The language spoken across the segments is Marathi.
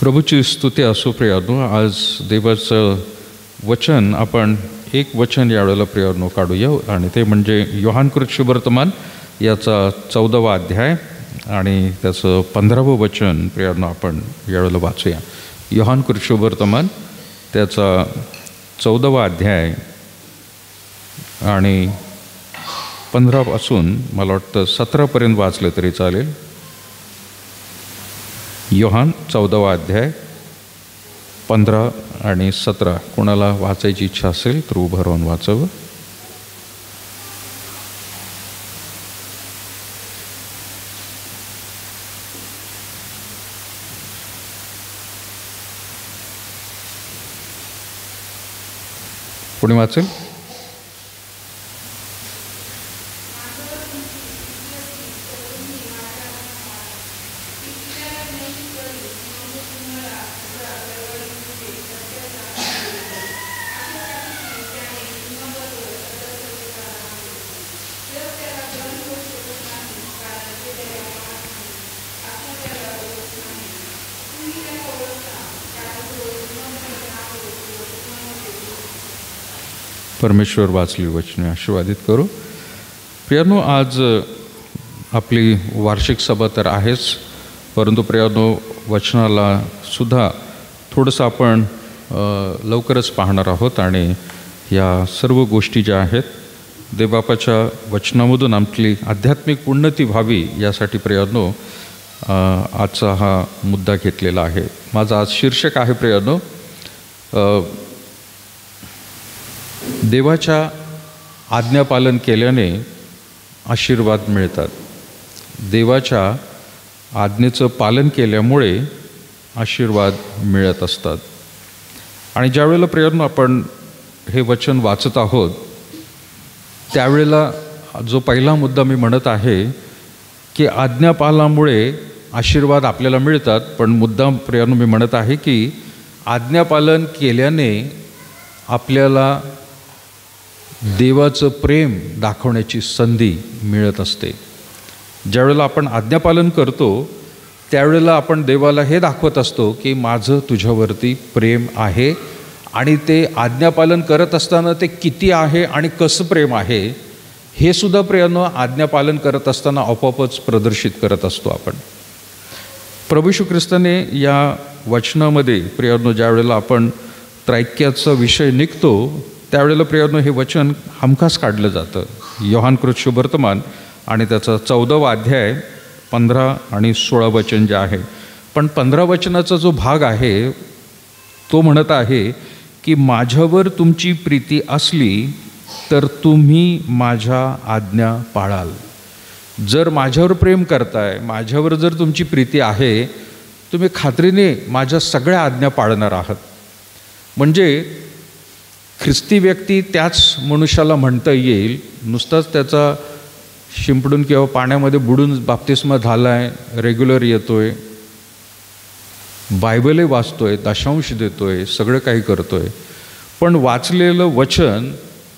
प्रभूची स्तुती असो प्रियानो. आज देवाचं वचन आपण एक वचन यावेळेला प्रियानो काढूया आणि ते म्हणजे योहानकृत शुभवर्तमान याचा 14वा अध्याय आणि त्याचं 15वं वचन प्रियानो आपण यावेळेला वाचूया. योहानकृत शुभवर्तमान त्याचा 14वा अध्याय आणि 15 पासून मला वाटतं 17पर्यंत वाचलं तरी चालेल. योहान 14वा अध्याय 15 आणि 17. कोणाला वाचायची इच्छा असेल तर उभं राहून वाचावं. कोणी वाचेल? परमेश्वर वाचली वचने आशीर्वादित करू. प्रियानो, आज आपली वार्षिक सभा तर आहेच, परंतु प्रियानो वचनाला सुद्धा थोडंसं आपण लवकरच पाहणार आहोत आणि या सर्व गोष्टी ज्या आहेत देवबापाच्या वचनामधून आपली आध्यात्मिक उन्नती व्हावी यासाठी प्रियानो आजचा हा मुद्दा घेतलेला आहे. माझा आज शीर्षक आहे प्रियानो, देवाच्या आज्ञापालन केल्याने आशीर्वाद मिळतात. देवाच्या आज्ञेचं पालन केल्यामुळे आशीर्वाद मिळत असतात. आणि ज्यावेळेला प्रियानो आपण हे वचन वाचत आहोत त्यावेळेला जो पहिला मुद्दा मी म्हणत आहे की आज्ञापालनामुळे आशीर्वाद आपल्याला मिळतात, पण मुद्दा प्रियानो मी म्हणत आहे की आज्ञापालन केल्याने आपल्याला देवाचं प्रेम दाखवण्याची संधी मिळत असते. ज्यावेळेला आपण आज्ञापालन करतो त्यावेळेला आपण देवाला हे दाखवत असतो की माझं तुझ्यावरती प्रेम आहे, आणि ते आज्ञापालन करत असताना ते किती आहे आणि कसं प्रेम आहे हे सुद्धा प्रियानो आज्ञापालन करत असताना आपोआपच प्रदर्शित करत असतो आपण. प्रभू येशू ख्रिस्ताने या वचनामध्ये प्रियानो ज्यावेळेला आपण त्रैक्याचा विषय निघतो त्यावेळेला प्रियानो हे वचन हमखास काढलं जातं. योहानकृत शुभवर्तमान आणि त्याचा 14वा अध्याय 15 आणि 16 वचन जे आहे. पण 15 वचनाचा जो भाग आहे तो म्हणत आहे की माझ्यावर तुमची प्रीती असली तर तुम्ही माझ्या आज्ञा पाळाल. जर माझ्यावर प्रेम करताय, माझ्यावर जर तुमची प्रीती आहे, तुम्ही खात्रीने माझ्या सगळ्या आज्ञा पाळणार आहात. म्हणजे ख्रिस्ती व्यक्ती त्याच मनुष्याला म्हणता येईल, नुसताच त्याचा शिंपडून किंवा पाण्यामध्ये बुडून बाप्तिस्मा झाला आहे, रेग्युलर येतो आहे, बायबलही वाचतो आहे, दशांश देतो आहे, सगळं काही करतो आहे, पण वाचलेलं वचन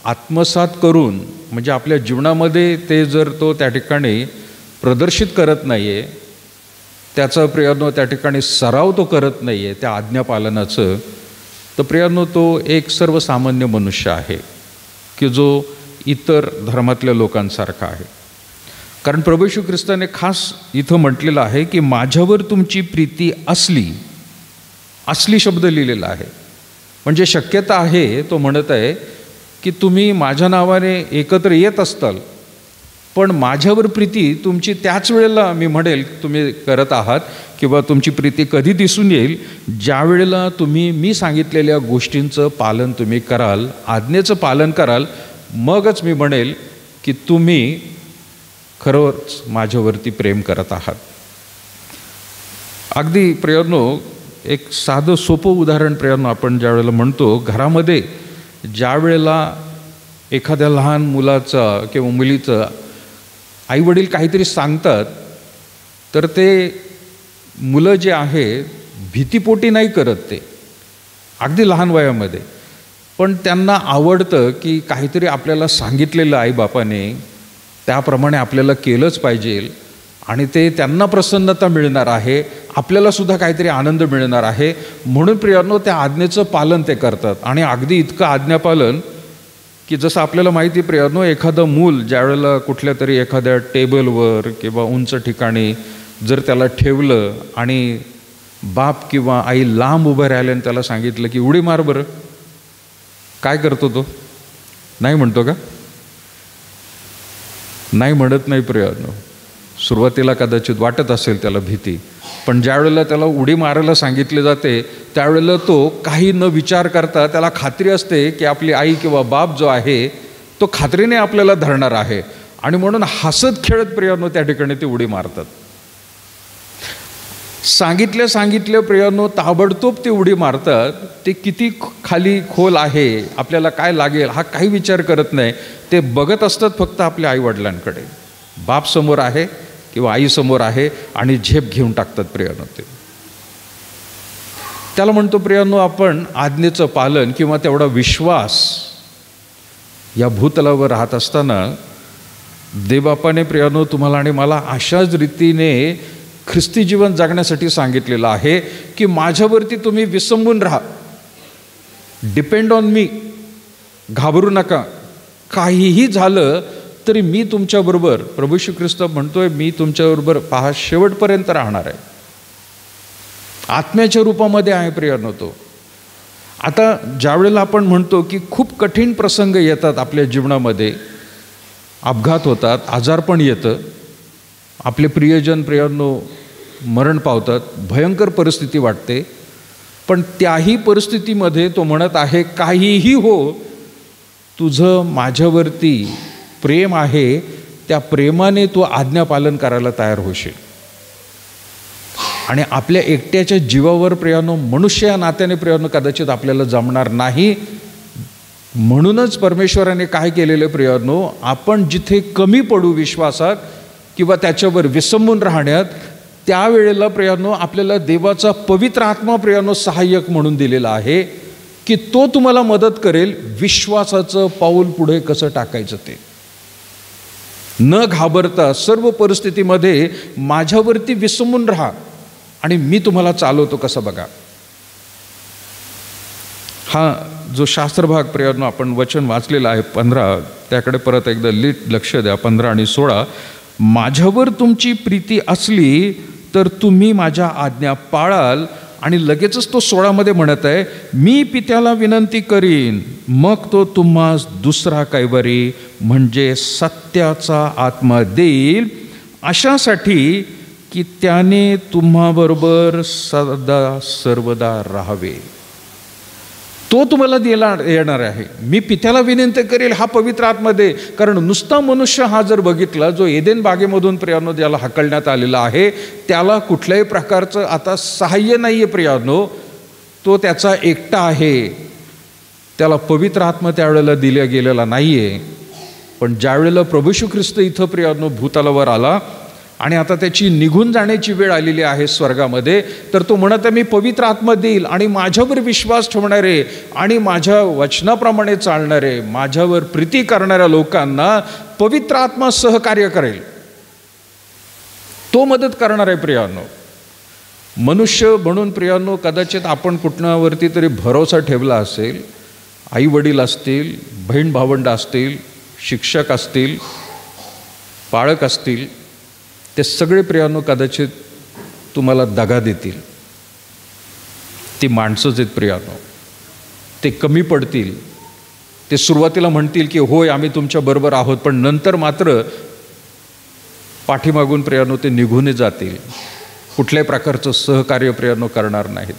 आत्मसात करून म्हणजे आपल्या जीवनामध्ये ते जर तो त्या ठिकाणी प्रदर्शित करत नाही आहे, त्याचा प्रियानो त्या ठिकाणी सराव तो करत नाही आहे त्या आज्ञापालनाचं, तर प्रियानो तो एक सर्वसामान्य मनुष्य आहे की जो इतर धर्मातल्या लोकांसारखा आहे. कारण प्रभू येशू ख्रिस्ताने खास इथं म्हटलेलं आहे की माझ्यावर तुमची प्रीती असली. असली शब्द लिहिलेला आहे, म्हणजे शक्यता आहे तो म्हणत आहे की तुम्ही माझ्या नावाने एकत्र येत असताल, पण माझ्यावर प्रीती तुमची त्याच वेळेला मी म्हणेल तुम्ही करत आहात, किंवा तुमची प्रीती कधी दिसून येईल ज्या वेळेला तुम्ही मी सांगितलेल्या गोष्टींचं पालन तुम्ही कराल, आज्ञेचं पालन कराल, मगच मी म्हणेल की तुम्ही खरंच माझ्यावरती प्रेम करत आहात. अगदी प्रियानो एक साधं सोपं उदाहरण प्रियानो आपण ज्या वेळेला म्हणतो, घरामध्ये ज्या वेळेला एखाद्या लहान मुलाचा किंवा मुलीचं आईवडील काहीतरी सांगतात तर ते मुलं जे आहे भीतीपोटी नाही करत, ते अगदी लहान वयामध्ये, पण त्यांना आवडतं की काहीतरी आपल्याला सांगितलेलं आईबापाने त्याप्रमाणे आपल्याला केलंच पाहिजे, आणि ते त्यांना प्रसन्नता मिळणार आहे, आपल्याला सुद्धा काहीतरी आनंद मिळणार आहे. म्हणून प्रियांनो त्या आज्ञेचं पालन ते करतात. आणि अगदी इतकं आज्ञापालन की जसं आपल्याला माहिती आहे प्रियांनो, एखादं मूल ज्यावेळेला कुठल्या तरी एखाद्या टेबलवर किंवा उंच ठिकाणी जर त्याला ठेवलं आणि बाप किंवा आई लांब उभं राहिल्याने त्याला सांगितलं की उडी मार बरं, काय करतो तो? नाही म्हणतो का? नाही म्हणत नाही प्रियांनो. सुरुवातीला कदाचित वाटत असेल त्याला भीती, पण ज्यावेळेला त्याला उडी मारायला सांगितले जाते त्यावेळेला तो काही न विचार करता, त्याला खात्री असते की आपली आई किंवा बाप जो आहे तो खात्रीने आपल्याला धरणार आहे. आणि म्हणून हसत खेळत प्रियांनो त्या ठिकाणी ते उडी मारतात. सांगितले प्रियांनो ताबडतोब ते उडी मारतात. ते किती खाली खोल आहे, आपल्याला काय लागेल हा काही विचार करत नाही. ते बघत असतात फक्त आपल्या आईवडिलांकडे, बाप समोर आहे किंवा आई समोर आहे, आणि झेप घेऊन टाकतात प्रियांनो. ते त्याला म्हणतो प्रियांनो आपण आज्ञेचं पालन किंवा तेवढा विश्वास. या भूतलावर राहत असताना देवबापाने प्रियांनो तुम्हाला आणि मला अशाच रीतीने ख्रिस्ती जीवन जगण्यासाठी सांगितलेलं आहे की माझ्यावरती तुम्ही विसंबून राहा, डिपेंड ऑन मी, घाबरू नका, काहीही झालं तरी मी तुमच्याबरोबर. प्रभू श्री ख्रिस्त म्हणतोय मी तुमच्याबरोबर पहा शेवटपर्यंत राहणार आहे. आत्म्याच्या रूपामध्ये आहे प्रियांनो तो. आता ज्यावेळेला आपण म्हणतो की खूप कठीण प्रसंग येतात आपल्या जीवनामध्ये, अपघात होतात, आजारपण येतं, आपले प्रियजन प्रियांनो मरण पावतात, भयंकर परिस्थिती वाटते, पण त्याही परिस्थितीमध्ये तो म्हणत आहे काहीही हो, तुझं माझ्यावरती प्रेम आहे, त्या प्रेमाने तू आज्ञापालन करायला तयार होशील. आणि आपल्या एकट्याच्या जीवावर प्रियांनो, मनुष्य या नात्याने प्रियांनो कदाचित आपल्याला जमणार नाही. म्हणूनच परमेश्वराने काय केलेलं प्रियांनो, आपण जिथे कमी पडू विश्वासात किंवा त्याच्यावर विसंबून राहण्यात, त्यावेळेला प्रियांनो आपल्याला देवाचा पवित्र आत्मा प्रियांनो सहाय्यक म्हणून दिलेला आहे की तो तुम्हाला मदत करेल विश्वासाचं पाऊल पुढे कसं टाकायचं ते. न घाबरता सर्व परिस्थितीमध्ये माझ्यावरती विसंबून राहा आणि मी तुम्हाला चालवतो कसं बघा. हा जो शास्त्रभाग प्रियांनो आपण वचन वाचलेला आहे 15, त्याकडे परत एकदा लक्ष द्या. 15 आणि 16, माझ्यावर तुमची प्रीती असली तर तुम्ही माझ्या आज्ञा पाळाल. आणि लगेचच तो 16 म्हणत आहे मी पित्याला विनंती करीन, मग तो तुम्हास दुसरा कैवारी म्हणजे सत्याचा आत्मा देईल, अशासाठी की त्याने तुम्हाबरोबर सदा सर्वदा राहावे. तो तुम्हाला येणार आहे. मी पित्याला विनंती करेल हा पवित्र आत्मा दे. कारण नुसता मनुष्य हा जर बघितला जो एदेन बागेमधून प्रियांनो ज्याला हाकलण्यात आलेला आहे, त्याला कुठल्याही प्रकारचं आता सहाय्य नाही आहे प्रियांनो, तो त्याचा एकटा आहे, त्याला पवित्र आत्मा त्यावेळेला दिला गेलेला नाही आहे. पण ज्यावेळेला प्रभू श्री ख्रिस्त इथं प्रियांनो भूतलावर आला आणि आता त्याची निघून जाण्याची वेळ आलेली आहे स्वर्गामध्ये, तर तो म्हणत आहे मी पवित्र आत्मा देईल आणि माझ्यावर विश्वास ठेवणारे आणि माझ्या वचनाप्रमाणे चालणारे, माझ्यावर प्रीती करणाऱ्या लोकांना पवित्र आत्मा सहकार्य करेल, तो मदत करणार आहे प्रियांनो. मनुष्य म्हणून प्रियांनो कदाचित आपण कुठल्यावरती तरी भरोसा ठेवला असेल, आई वडील असतील, बहीण भावंड असतील, शिक्षक असतील, पाळक असतील, ते सगळे प्रियांनो कदाचित तुम्हाला दगा देतील. ती माणसंच आहेत प्रियांनो, ते कमी पडतील, ते सुरुवातीला म्हणतील की होय आम्ही तुमच्या बरोबर आहोत, पण नंतर मात्र पाठीमागून प्रियांनो ते निघून जातील, कुठल्याही प्रकारचं सहकार्य प्रियांनो करणार नाहीत.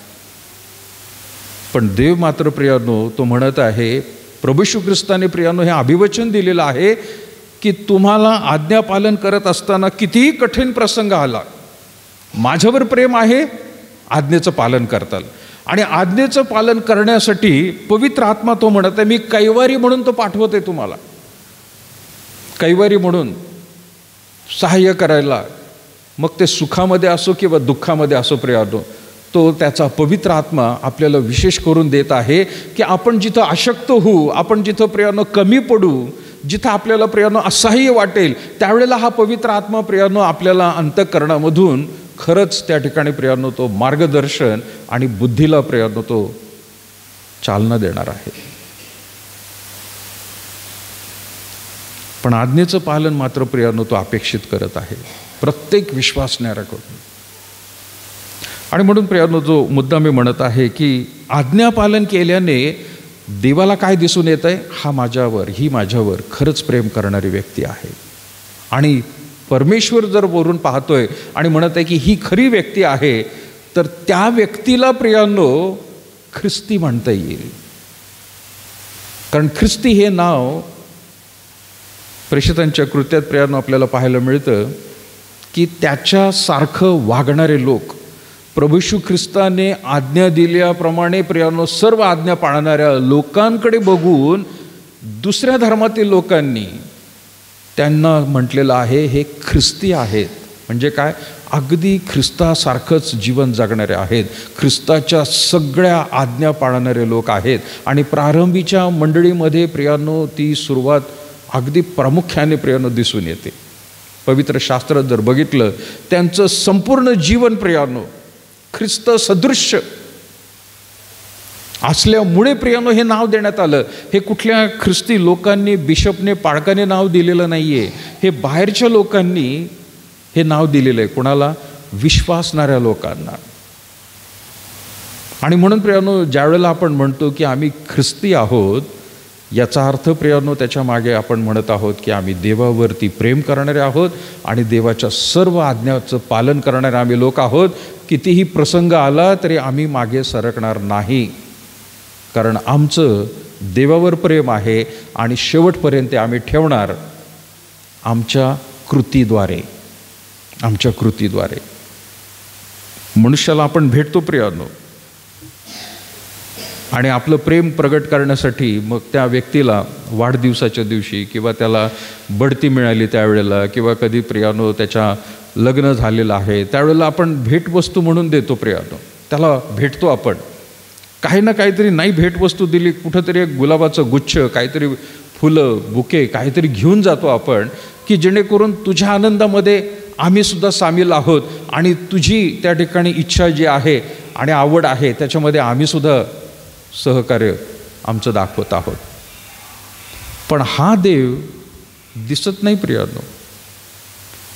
पण देव मात्र प्रियांनो तो म्हणत आहे, प्रभू श्री ख्रिस्ताने प्रियांनो हे अभिवचन दिलेलं आहे की तुम्हाला आज्ञापालन करत असताना कितीही कठीण प्रसंग आला, माझ्यावर प्रेम आहे, आज्ञेचं पालन करताल. आणि आज्ञेचं पालन करण्यासाठी पवित्र आत्मा तो म्हणत आहे मी कैवारी म्हणून तो पाठवते तुम्हाला, कैवारी म्हणून सहाय्य करायला. मग ते सुखामध्ये असो किंवा दुःखामध्ये असो प्रियांनो, तो त्याचा पवित्र आत्मा आपल्याला विशेष करून देत आहे की आपण जिथं अशक्त होऊ, आपण जिथं प्रियांनो कमी पडू, जिथं आपल्याला प्रियानो असह्य वाटेल त्यावेळेला हा पवित्र आत्मा प्रियानो आपल्याला अंतःकरणामधून खरंच त्या ठिकाणी प्रियानो तो मार्गदर्शन आणि बुद्धीला प्रियानो तो चालना देणार आहे. पण आज्ञेचं पालन मात्र प्रियानो तो अपेक्षित करत आहे प्रत्येक विश्वासणाऱ्याकडून. आणि म्हणून प्रियानो जो मुद्दा मी म्हणत आहे की आज्ञापालन केल्याने देवाला काय दिसून येत आहे, हा माझ्यावर ही माझ्यावर खरंच प्रेम करणारी व्यक्ती आहे. आणि परमेश्वर जर वरून पाहतोय आणि म्हणत आहे की ही खरी व्यक्ती आहे, तर त्या व्यक्तीला प्रियानो ख्रिस्ती म्हणता येईल. कारण ख्रिस्ती हे नाव प्रेषितांच्या कृत्यात प्रियानो आपल्याला पाहायला मिळतं की त्याच्यासारखं वागणारे लोक, प्रभू येशू ख्रिस्ताने आज्ञा दिल्याप्रमाणे प्रियानो सर्व आज्ञा पाळणाऱ्या लोकांकडे बघून दुसऱ्या धर्मातील लोकांनी त्यांना म्हटलेलं आहे हे ख्रिस्ती आहेत. म्हणजे काय, अगदी ख्रिस्तासारखंच जीवन जगणारे आहेत, ख्रिस्ताच्या सगळ्या आज्ञा पाळणारे लोक आहेत. आणि प्रारंभीच्या मंडळीमध्ये प्रियानो ती सुरुवात अगदी प्रामुख्याने प्रियानो दिसून येते. पवित्र शास्त्रात जर बघितलं त्यांचं संपूर्ण जीवन प्रियानो ख्रिस्त सदृश्य असल्यामुळे प्रियानो हे नाव देण्यात आलं. हे कुठल्या ख्रिस्ती लोकांनी, बिशपने, पाळकाने नाव दिलेलं नाही आहे, हे बाहेरच्या लोकांनी हे नाव दिलेलं आहे. कोणाला? विश्वासणाऱ्या लोकांना. आणि म्हणून प्रियानो ज्यावेळेला आपण म्हणतो की आम्ही ख्रिस्ती आहोत, याचा अर्थ प्रियानो त्याच्या मागे आपण म्हणत आहोत की आम्ही देवावरती प्रेम करणारे आहोत आणि देवाच्या सर्व आज्ञाचं पालन करणारे आम्ही लोक आहोत. कितीही प्रसंग आला तरी आम्ही मागे सरकणार नाही, कारण आमचं देवावर प्रेम आहे आणि शेवटपर्यंत आम्ही ठेवणार आमच्या कृतीद्वारे. आमच्या कृतीद्वारे मनुष्याला आपण भेटतो प्रियानो, आणि आपलं प्रेम प्रगट करण्यासाठी मग त्या व्यक्तीला वाढदिवसाच्या दिवशी किंवा त्याला बढती मिळाली त्यावेळेला किंवा कधी प्रियानो त्याच्या लग्न झालेलं आहे त्यावेळेला आपण भेटवस्तू म्हणून देतो प्रियानो. त्याला भेटतो आपण, काही ना काहीतरी नाही भेटवस्तू दिली, कुठंतरी एक गुलाबाचं गुच्छ, काहीतरी फुलं, बुके काहीतरी घेऊन जातो आपण, की जेणेकरून तुझ्या आनंदामध्ये आम्ही सुद्धा सामील आहोत आणि तुझी त्या ठिकाणी इच्छा जी आहे आणि आवड आहे त्याच्यामध्ये आम्ही सुद्धा सहकार्य आमचं दाखवत आहोत. पण हा देव दिसत नाही प्रियानो.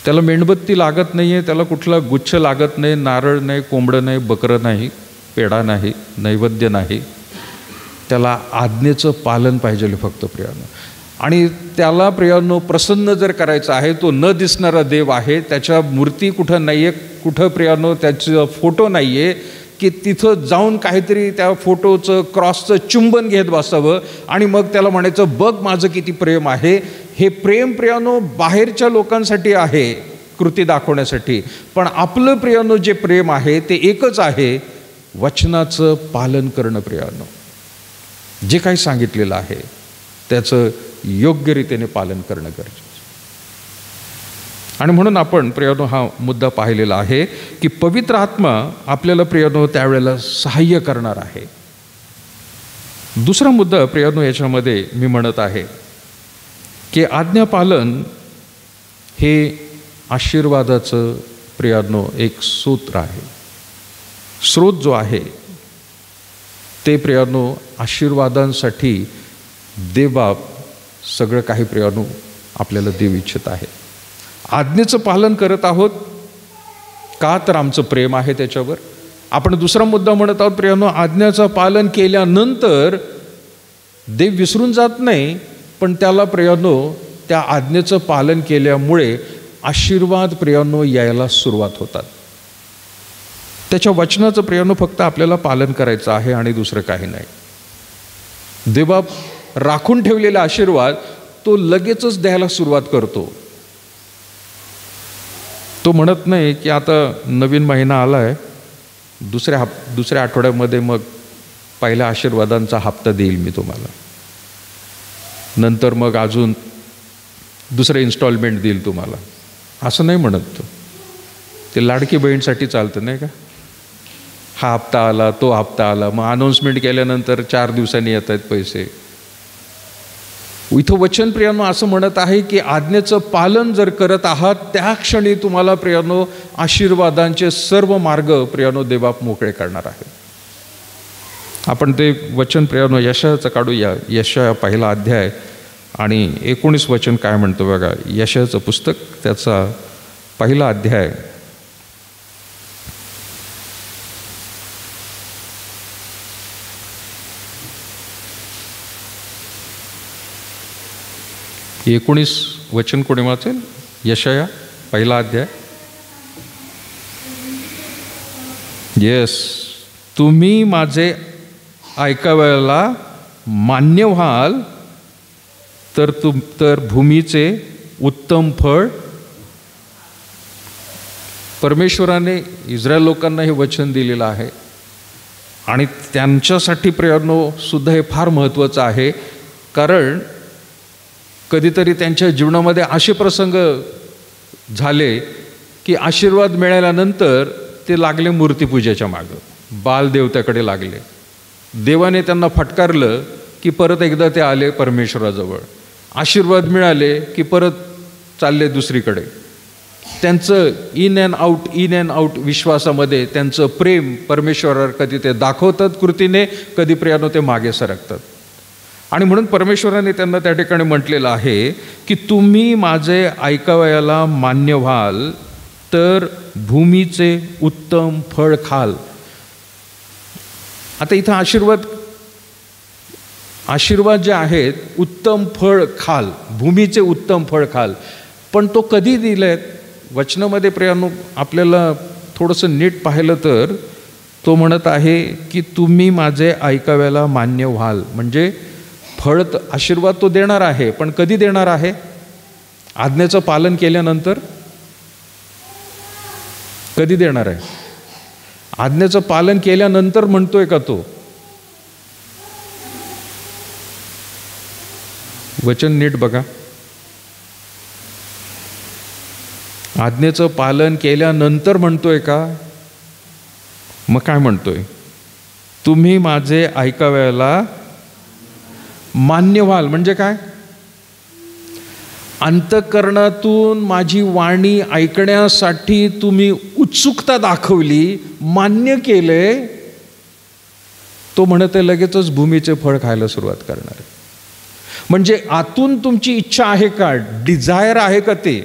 त्याला मेणबत्ती लागत नाही आहे, त्याला कुठला गुच्छ लागत नाही, नारळ नाही, कोंबडं नाही, बकरं नाही, पेढा नाही, नैवेद्य नाही. त्याला आज्ञेचं पालन पाहिजे फक्त प्रियानो. आणि त्याला प्रियानो प्रसन्न जर करायचं आहे, तो न दिसणारा देव आहे, त्याच्या मूर्ती कुठं नाही आहे, कुठं प्रियानो त्याचं फोटो नाही आहे की तिथं जाऊन काहीतरी त्या फोटोचं क्रॉसचं चुंबन घेत बसावं आणि मग त्याला म्हणायचं बघ माझं किती प्रेम आहे. हे प्रेम प्रियानो बाहेरच्या लोकांसाठी आहे, कृती दाखवण्यासाठी. पण आपलं प्रियानो जे प्रेम आहे ते एकच आहे, वचनाचं पालन करणं प्रियानो. जे काही सांगितलेलं आहे त्याचं योग्य रीतीने पालन करणं गरजेचं. आणि म्हणून आपण प्रियानो हा मुद्दा पाहिलेला आहे की पवित्र आत्मा आपल्याला प्रियानो त्यावेळेला सहाय्य करणार आहे. दुसरा मुद्दा प्रियानो याच्यामध्ये मी म्हणत आहे की आज्ञापालन हे आशीर्वादाचं प्रियानो एक सूत्र आहे. स्रोत जो आहे ते प्रियानो आशीर्वादांसाठी देवबाप सगळं काही प्रियानो आपल्याला देऊ इच्छित आहे. आज्ञेचं पालन करत आहोत का, तर आमचं प्रेम आहे त्याच्यावर. आपण दुसरा मुद्दा म्हणत आहोत प्रियानो, आज्ञाचं पालन केल्यानंतर देव विसरून जात नाही, पण त्याला प्रियानो त्या आज्ञेचं पालन केल्यामुळे आशीर्वाद प्रियानो यायला सुरुवात होतात. त्याच्या वचनाचं प्रियानो फक्त आपल्याला पालन करायचं आहे आणि दुसरं काही नाही. देवबाप राखून ठेवलेला आशीर्वाद तो लगेचच द्यायला सुरुवात करतो. तो म्हणत नाही की आता नवीन महिना आला आहे, दुसऱ्या आठवड्यामध्ये मग पहिल्या आशीर्वादांचा हप्ता देईल मी तुम्हाला, नंतर मग अजून दुसरं इन्स्टॉलमेंट देईल तुम्हाला, असं नाही म्हणत तो. ते लाडकी बहीणसाठी चालतं नाही का, हा हप्ता आला, तो हप्ता आला, मग अनाऊन्समेंट केल्यानंतर 4 दिवसांनी येत आहेत पैसे. इथं वचन प्रियांनो असं म्हणत आहे की आज्ञेचं पालन जर करत आहात त्या क्षणी तुम्हाला प्रियांनो आशीर्वादांचे सर्व मार्ग प्रियांनो देवबाप मोकळे करणार आहे. आपण ते वचन प्रियांनो यशायाचं काढूया. यशाया 1 अध्याय आणि 19 वचन काय म्हणतो बघा. यशायाचं पुस्तक त्याचा 1 अध्याय एकोणीस वचन कोणी वाचेल? यशाया 1 अध्याय. येस, तुम्ही माझे ऐकावयाला मान्य व्हाल तर भूमीचे उत्तम फळ. परमेश्वराने इस्रायल लोकांना हे वचन दिलेलं आहे आणि त्यांच्यासाठी प्रियांनो सुद्धा हे फार महत्त्वाचं आहे. कारण कधीतरी त्यांच्या जीवनामध्ये असे प्रसंग झाले की आशीर्वाद मिळाल्यानंतर ते लागले मूर्तीपूजेच्या मागं, बाल देवत्याकडे लागले. देवाने त्यांना फटकारलं की परत एकदा ते आले परमेश्वराजवळ. आशीर्वाद मिळाले की परत चालले दुसरीकडे. त्यांचं इन अँड आउट विश्वासामध्ये त्यांचं प्रेम परमेश्वरावर कधी ते दाखवतात कृतीने, कधी प्रियानो ते मागे सरकतात. आणि म्हणून परमेश्वराने त्यांना त्या ठिकाणी म्हटलेलं आहे की तुम्ही माझे ऐकावयाला मान्य व्हाल तर भूमीचे उत्तम फळ खाल. आता इथं आशीर्वाद जे आहेत, उत्तम फळ खाल, भूमीचे उत्तम फळ खाल. पण तो कधी दिलेत वचनामध्ये प्रियांनो आपल्याला थोडंसं नीट पाहिलं तर तो म्हणत आहे की तुम्ही माझे ऐकाव्याला मान्य व्हाल. म्हणजे फळ आशीर्वाद तो देणार आहे, पण कधी देणार आहे? आज्ञेचं पालन केल्यानंतर. कधी देणार आहे? आज्ञेचं पालन केल्यानंतर म्हणतोय का तो? वचन नीट बघा. आज्ञेचं पालन केल्यानंतर म्हणतोय का? मग काय म्हणतोय? तुम्ही माझे ऐकाव्याला मान्य व्हाल. म्हणजे काय? अंतःकरणातून माझी वाणी ऐकण्यासाठी तुम्ही उत्सुकता दाखवली, मान्य केले, तो म्हणते लगेचच भूमीचे फळ खायला सुरुवात करणार आहे. म्हणजे आतून तुमची इच्छा आहे का? डिझायर आहे का? ते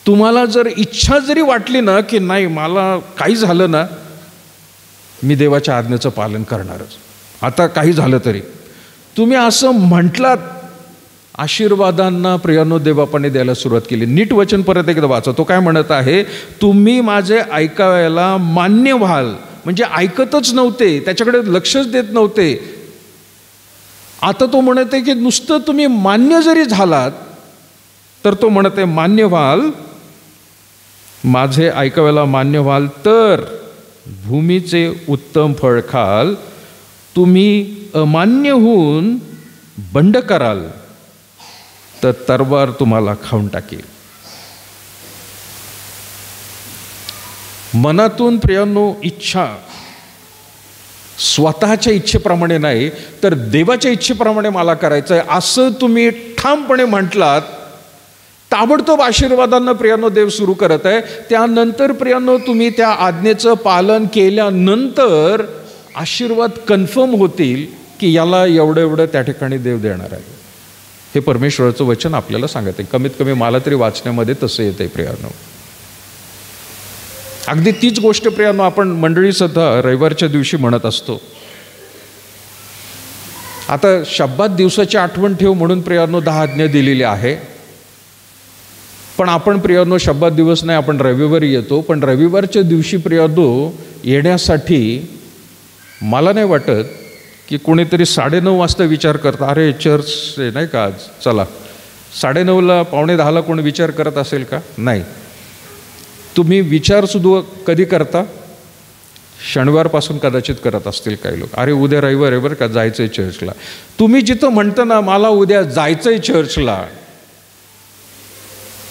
तुम्हाला जर इच्छा जरी वाटली ना की नाही मला काही झालं ना मी देवाच्या आज्ञेचं पालन करणारच, आता काही झालं तरी तुम्ही असं म्हटलात, आशीर्वादांना प्रियांनो देवबापाने द्यायला सुरुवात केली. नीट वचन परत एकदा वाचा. तो काय म्हणत आहे? तुम्ही माझे ऐकायला मान्य व्हाल. म्हणजे ऐकतच नव्हते, त्याच्याकडे लक्षच देत नव्हते. आता तो म्हणते की नुसतं तुम्ही मान्य जरी झालात तर तो म्हणते मान्य व्हाल, माझे ऐकायला मान्य व्हाल तर भूमीचे उत्तम फळ खाल. तुम्ही अमान्य होऊन बंड कराल तर तलवार तुम्हाला खाऊन टाकेल. मनातून प्रियांनो इच्छा, स्वतःच्या इच्छेप्रमाणे नाही तर देवाच्या इच्छेप्रमाणे मला करायचं आहे असं तुम्ही ठामपणे म्हटलात, ताबडतोब आशीर्वादांना प्रियांनो देव सुरू करत आहे. त्यानंतर प्रियांनो तुम्ही त्या आज्ञेचं पालन केल्यानंतर आशीर्वाद कन्फर्म होतील की याला एवढं एवढं त्या ठिकाणी देव देणार आहे. हे परमेश्वराचं वचन आपल्याला सांगत आहे. कमीत कमी मला तरी वाचण्यामध्ये तसं येत आहे प्रियांनो. अगदी तीच गोष्ट प्रियांनो आपण मंडळी सुद्धा रविवारच्या दिवशी म्हणत असतो. आता शब्बात दिवसाची आठवण ठेव म्हणून प्रियांनो 10 आज्ञा दिलेली आहे. पण आपण प्रियांनो शब्बात दिवस नाही, आपण रविवारी येतो. पण रविवारच्या दिवशी प्रियांनो येण्यासाठी मला नाही वाटत की कोणीतरी 9:30 वाजता विचार करता, अरे चर्च नाही का आज, चला. 9:30ला 9:45ला कोणी विचार करत असेल का? नाही. तुम्ही विचारसुद्धा कधी करता? शनिवारपासून कदाचित करत असतील काही लोक. अरे उद्या रविवार आहे बरं का, जायचं आहे चर्चला. तुम्ही जिथं म्हणता ना मला उद्या जायचं आहे चर्चला,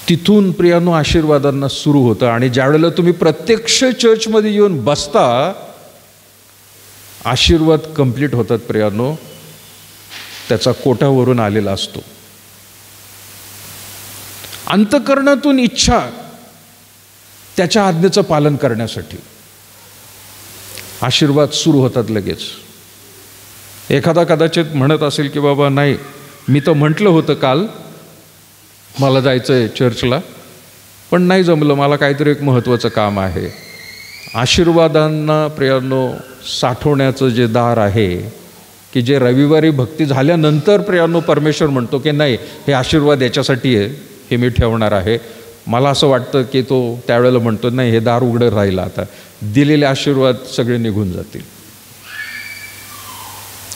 तिथून प्रियांनो आशीर्वादांना सुरू होतं. आणि ज्यावेळेला तुम्ही प्रत्यक्ष चर्चमध्ये येऊन बसता, आशीर्वाद कंप्लीट होतात प्रियांनो. त्याचा कोटावरून आलेला असतो. अंतःकरणातून इच्छा त्याच्या आज्ञेचं पालन करण्यासाठी आशीर्वाद सुरू होतात लगेच. एखादा कदाचित म्हणत असेल की बाबा नाही, मी तर म्हटलं होतं काल मला जायचं आहे चर्चला, पण नाही जमलं, मला काहीतरी एक महत्त्वाचं काम आहे. आशीर्वादांना प्रियांनो साठवण्याचं जे दार आहे की जे रविवारी भक्ती झाल्यानंतर प्रियांनो परमेश्वर म्हणतो की नाही, हे आशीर्वाद याच्यासाठी आहे, हे मी ठेवणार आहे. मला असं वाटतं की तो त्यावेळेला म्हणतो नाही, हे दार उघडं राहिलं, आता दिलेले आशीर्वाद सगळे निघून जातील,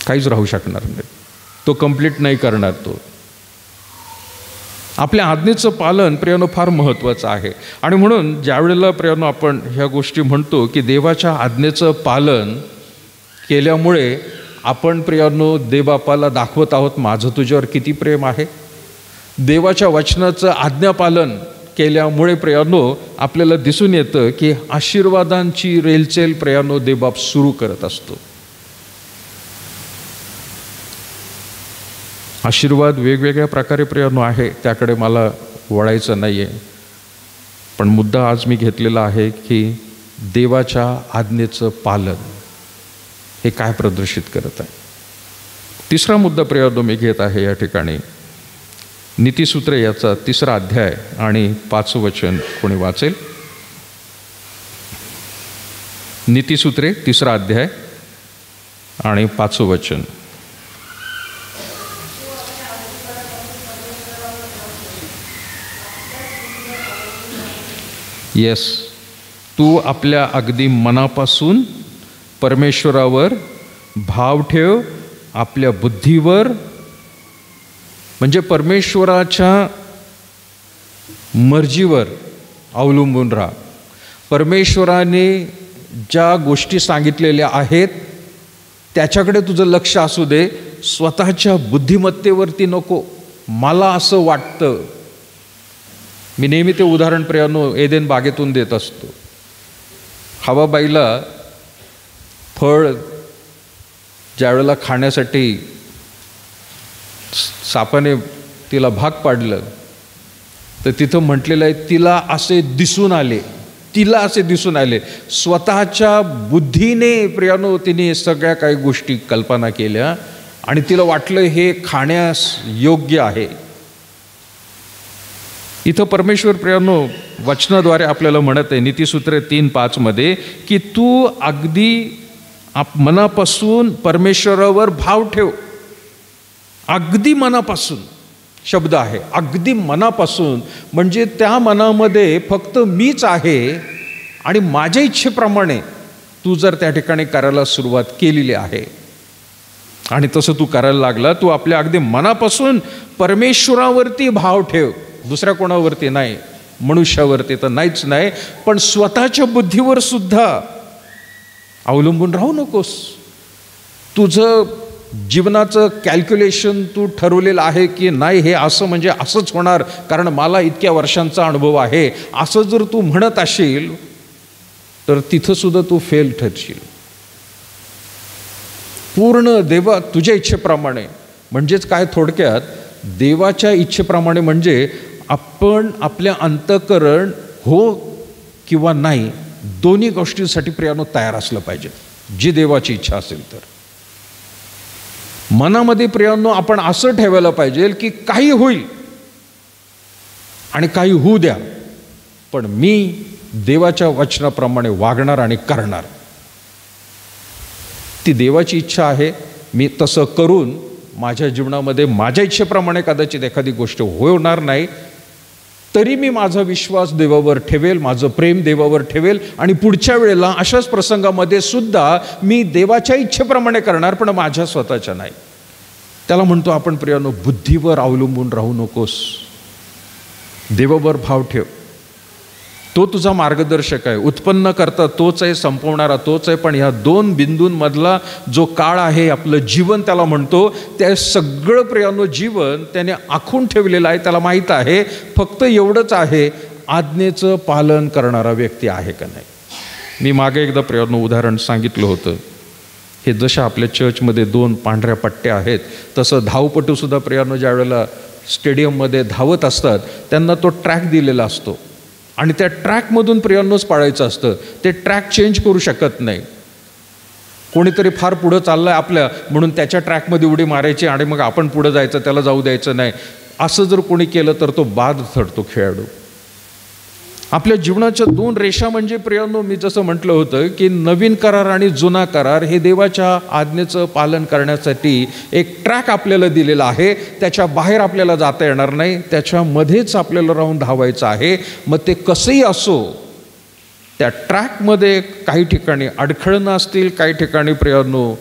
काहीच राहू शकणार नाही, तो कंप्लीट नाही करणार. तो आपल्या आज्ञेचं पालन प्रियानो फार महत्त्वाचं आहे. आणि म्हणून ज्यावेळेला प्रियानो आपण ह्या गोष्टी म्हणतो की देवाच्या आज्ञेचं पालन केल्यामुळे आपण प्रियानो देवबापाला दाखवत आहोत माझं तुझ्यावर किती प्रेम आहे. देवाच्या वचनाचं आज्ञापालन केल्यामुळे प्रियानो आपल्याला दिसून येतं की आशीर्वादांची रेलचेल प्रियानो देवबाप सुरू करत असतो. आशीर्वाद वेगवेगळ्या प्रकारे प्रियानो आहे, त्याकडे मला वळायचं नाही आहे. पण मुद्दा आज मी घेतलेला आहे की देवाच्या आज्ञेचं पालन हे काय प्रदर्शित करत आहे. तिसरा मुद्दा प्रियानो मी घेत आहे या ठिकाणी, नीतिसूत्रे याचा 3रा अध्याय आणि 5वं वचन कोणी वाचेल? नीतिसूत्रे 3रा अध्याय आणि 5वं वचन. येस, तू आपल्या अगदी मनापासून परमेश्वरावर भाव ठेव, आपल्या बुद्धीवर म्हणजे परमेश्वराच्या मर्जीवर अवलंबून राहा. परमेश्वराने ज्या गोष्टी सांगितलेल्या आहेत त्याच्याकडे तुझं लक्ष असू दे, स्वतःच्या बुद्धिमत्तेवरती नको. मला असं वाटतं, मी नेहमी ते उदाहरण प्रियानो एदेन बागेतून देत असतो. हवाबाईला फळ ज्यावेळेला खाण्यासाठी सापाने तिला भाग पाडलं तर तिथं म्हटलेलं आहे तिला असे दिसून आले, स्वतःच्या बुद्धीने प्रियानो तिने सगळ्या काही गोष्टी कल्पना केल्या आणि तिला वाटलं हे खाण्यास योग्य आहे. इथं परमेश्वर प्रियानो वचनाद्वारे आपल्याला म्हणत आहे नीतिसूत्रे 3:5 मध्ये की तू अगदी मनापासून परमेश्वरावर भाव ठेव. अगदी मनापासून शब्द आहे, अगदी मनापासून म्हणजे त्या मनामध्ये फक्त मीच आहे आणि माझ्या इच्छेप्रमाणे तू जर त्या ठिकाणी करायला सुरुवात केलेली आहे आणि तसं तू करायला लागला, तू आपल्या अगदी मनापासून परमेश्वरावरती भाव ठेव, दुसऱ्या कोणावरती नाही, मनुष्यावरती तर नाहीच नाही, पण स्वतःच्या बुद्धीवर सुद्धा अवलंबून राहू नकोस. तुझं जीवनाचं कॅल्क्युलेशन तू ठरवलेलं आहे की नाही हे असं म्हणजे असंच होणार कारण मला इतक्या वर्षांचा अनुभव आहे, असं जर तू म्हणत असशील तर तिथं सुद्धा तू फेल ठरशील. पूर्ण देवा तुझ्या इच्छेप्रमाणे म्हणजेच काय, थोडक्यात देवाच्या इच्छेप्रमाणे म्हणजे आपण आपल्या अंतःकरण हो किंवा नाही दोन्ही गोष्टींसाठी प्रियानो तयार असलं पाहिजे. जी देवाची इच्छा असेल तर मनामध्ये प्रियानो आपण असं ठेवायला पाहिजे की काही होईल आणि काही होऊ द्या, पण मी देवाच्या वचनाप्रमाणे वागणार आणि करणार. ती देवाची इच्छा आहे, मी तसं करून माझ्या जीवनामध्ये माझ्या इच्छेप्रमाणे कदाचित एखादी गोष्ट होणार नाही, तरी मी माझा विश्वास देवावर ठेवेल, माझं प्रेम देवावर ठेवेल आणि पुढच्या वेळेला अशाच प्रसंगामध्ये सुद्धा मी देवाच्या इच्छेप्रमाणे करणार, पण माझ्या स्वतःच्या नाही. त्याला म्हणतो आपण प्रियानो बुद्धीवर अवलंबून राहू नकोस, देवावर भाव ठेव. तो तुझा मार्गदर्शक आहे, उत्पन्न करता तोच आहे, संपवणारा तोच आहे, पण ह्या 2 बिंदूंमधला जो काळ आहे आपलं जीवन त्याला म्हणतो, त्या सगळं प्रियानो जीवन त्याने आखून ठेवलेलं आहे, त्याला माहीत आहे. फक्त एवढंच आहे, आज्ञेचं पालन करणारा व्यक्ती आहे का नाही. मी मागे एकदा प्रियानो उदाहरण सांगितलं होतं हे जशा आपल्या चर्चमध्ये 2 पांढऱ्या पट्ट्या आहेत, तसं धावपटूसुद्धा प्रियानो ज्या वेळेला स्टेडियममध्ये धावत असतात त्यांना तो ट्रॅक दिलेला असतो आणि त्या ट्रॅकमधून प्रियांनोच पाळायचं असतं. ते ट्रॅक चेंज करू शकत नाही. कोणीतरी फार पुढं चाललंय आपल्या म्हणून त्याच्या ट्रॅकमध्ये उडी मारायची आणि मग आपण पुढं जायचं, त्याला जाऊ द्यायचं नाही. असं जर कोणी केलं तर तो बाद ठरतो खेळाडू. आपल्या जीवनाच्या 2 रेषा म्हणजे प्रियांनो, मी जसं म्हटलं होतं की नवीन करार आणि जुना करार हे देवाच्या आज्ञेचं पालन करण्यासाठी एक ट्रॅक आपल्याला दिलेला आहे. त्याच्या बाहेर आपल्याला जाता येणार नाही, त्याच्यामध्येच आपल्याला राहून धावायचं आहे. मग ते कसंही असो, त्या ट्रॅकमध्ये काही ठिकाणी अडखळणं असतील, काही ठिकाणी प्रियांनो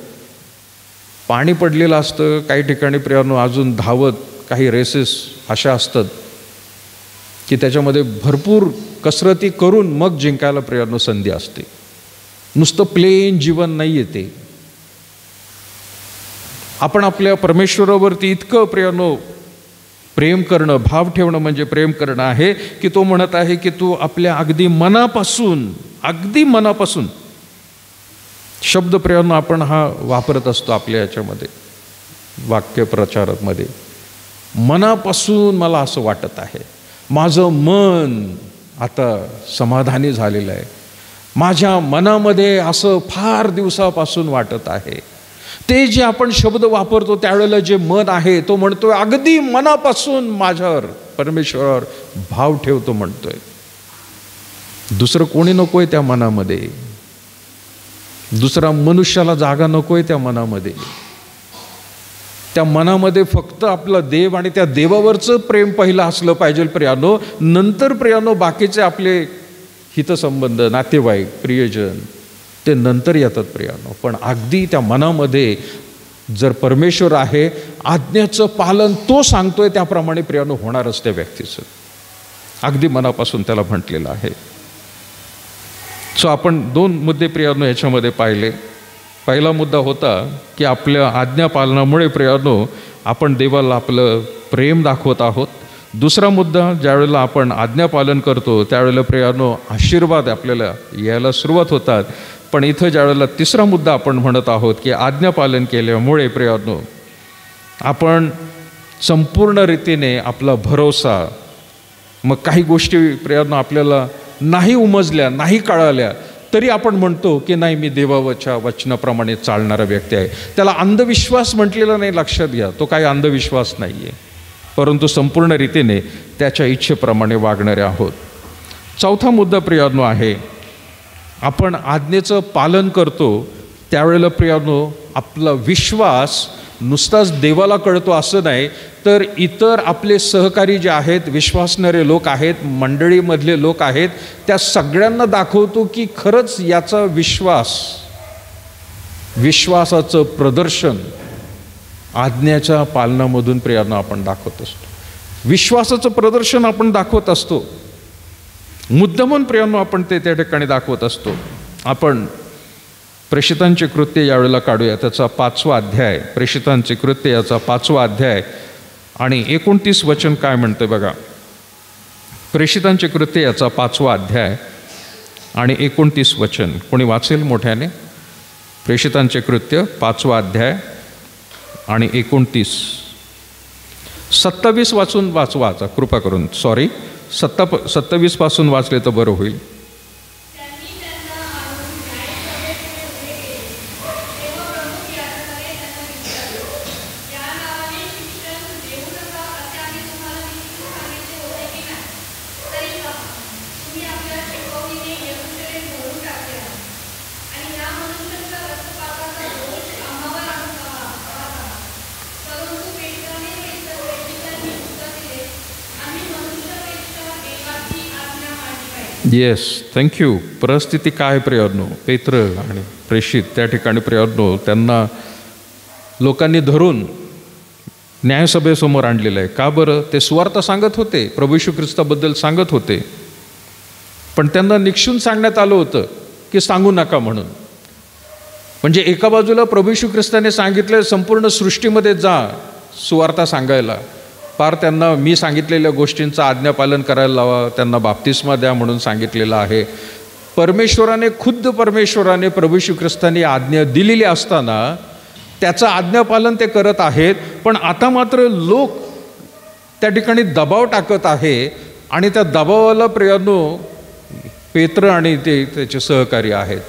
पाणी पडलेलं असतं, काही ठिकाणी प्रियांनो अजून धावत काही रेसेस अशा असतात की त्याच्यामध्ये भरपूर कसरती करून मग जिंकायला प्रियांनो संधी असते. नुसतं प्लेन जीवन नाही येते. आपण आपल्या परमेश्वरावरती इतकं प्रियांनो प्रेम करणं, भाव ठेवणं म्हणजे प्रेम करणं आहे की तो म्हणत आहे की तू आपल्या अगदी मनापासून शब्द प्रियांनो आपण हा वापरत असतो आपल्या याच्यामध्ये वाक्यप्रचारामध्ये. मनापासून मला असं वाटत आहे, माझं मन आता समाधानी झालेलं आहे, माझ्या मनामध्ये असं फार दिवसापासून वाटत आहे. ते जे आपण शब्द वापरतो त्यावेळेला जे मन आहे तो म्हणतोय अगदी मनापासून माझ्यावर परमेश्वरावर भाव ठेवतो म्हणतोय. दुसरं कोणी नकोय त्या मनामध्ये, दुसरा मनुष्याला जागा नकोय त्या मनामध्ये. त्या मनामध्ये फक्त आपला देव आणि त्या देवावरचं प्रेम पहिलं असलं पाहिजे प्रियानो. नंतर प्रियानो बाकीचे आपले हितसंबंध, नातेवाईक, प्रियजन ते नंतर येतात प्रियानो. पण अगदी त्या मनामध्ये जर परमेश्वर आहे, आज्ञेचं पालन तो सांगतोय त्याप्रमाणे प्रियानो होणारच त्या व्यक्तीचं. अगदी मनापासून त्याला म्हटलेलं आहे. सो आपण 2 मुद्दे प्रियानो याच्यामध्ये पाहिले. पहिला मुद्दा होता की आपल्या आज्ञापालनामुळे प्रियानो आपण देवाला आपलं प्रेम दाखवत आहोत. दुसरा मुद्दा, ज्यावेळेला आपण आज्ञापालन करतो त्यावेळेला प्रियानो आशीर्वाद आपल्याला यायला सुरुवात होतात. पण इथं ज्यावेळेला तिसरा मुद्दा आपण म्हणत आहोत की आज्ञापालन केल्यामुळे प्रियानो आपण संपूर्ण रीतीने आपला भरोसा, मग काही गोष्टी प्रियानो आपल्याला नाही उमजल्या, नाही कळाल्या तरी आपण म्हणतो की नाही, मी देवाच्या वचनाप्रमाणे चालणारा व्यक्ती आहे. त्याला अंधविश्वास म्हटलेला नाही, लक्षात घ्या. तो काही अंधविश्वास नाही आहे, परंतु संपूर्ण रीतीने त्याच्या इच्छेप्रमाणे वागणारे आहोत. चौथा मुद्दा प्रियानो आहे, आपण आज्ञेचं पालन करतो त्यावेळेला प्रियानो आपला विश्वास नुसताच देवाला कळतो असं नाही, तर इतर आपले सहकारी जे आहेत, विश्वासणारे लोक आहेत, मंडळीमधले लोक आहेत, त्या सगळ्यांना दाखवतो की खरंच याचा विश्वासाचं प्रदर्शन आज्ञेच्या पालनामधून प्रियानो आपण दाखवत असतो. विश्वासाचं प्रदर्शन आपण दाखवत असतो. मुद्दामून प्रियानो आपण ते त्या ठिकाणी दाखवत असतो. आपण प्रेषितांचे कृत्य यावेळेला काढूया. त्याचा 5वा अध्याय, प्रेषितांचे कृत्य याचा 5वा अध्याय आणि 29 वचन काय म्हणते बघा. प्रेषितांचे कृत्य याचा 5वा अध्याय आणि 29 वचन कोणी वाचेल मोठ्याने? प्रेषितांचे कृत्य 5वा अध्याय आणि 29. 27 वाचून वाचा कृपा करून. 27 पासून वाचले तर बरं होईल. Yes, thank you. परिस्थिती काय प्रियानो, पेत्र आणि प्रेषित त्या ठिकाणी प्रियानो त्यांना लोकांनी धरून न्यायसभेसमोर आणलेलं आहे. का बरं? ते सुवार्थ सांगत होते, प्रभू येशू ख्रिस्ताबद्दल सांगत होते, पण त्यांना निक्षून सांगण्यात आलं होतं की सांगू नका म्हणून. म्हणजे एका बाजूला प्रभू येशू ख्रिस्ताने सांगितलं संपूर्ण सृष्टीमध्ये जा सुवार्थ सांगायला, पार त्यांना मी सांगितलेल्या गोष्टींचं आज्ञापालन करायला लावा, त्यांना बाप्तिस्मा द्या म्हणून सांगितलेलं आहे. परमेश्वराने खुद्द परमेश्वराने प्रभू श्री ख्रिस्तांनी आज्ञा दिलेली असताना त्याचं आज्ञापालन ते करत आहेत, पण आता मात्र लोक त्या ठिकाणी दबाव टाकत आहे आणि त्या दबावाला प्रियांनो पेत्र आणि ते त्याचे सहकारी आहेत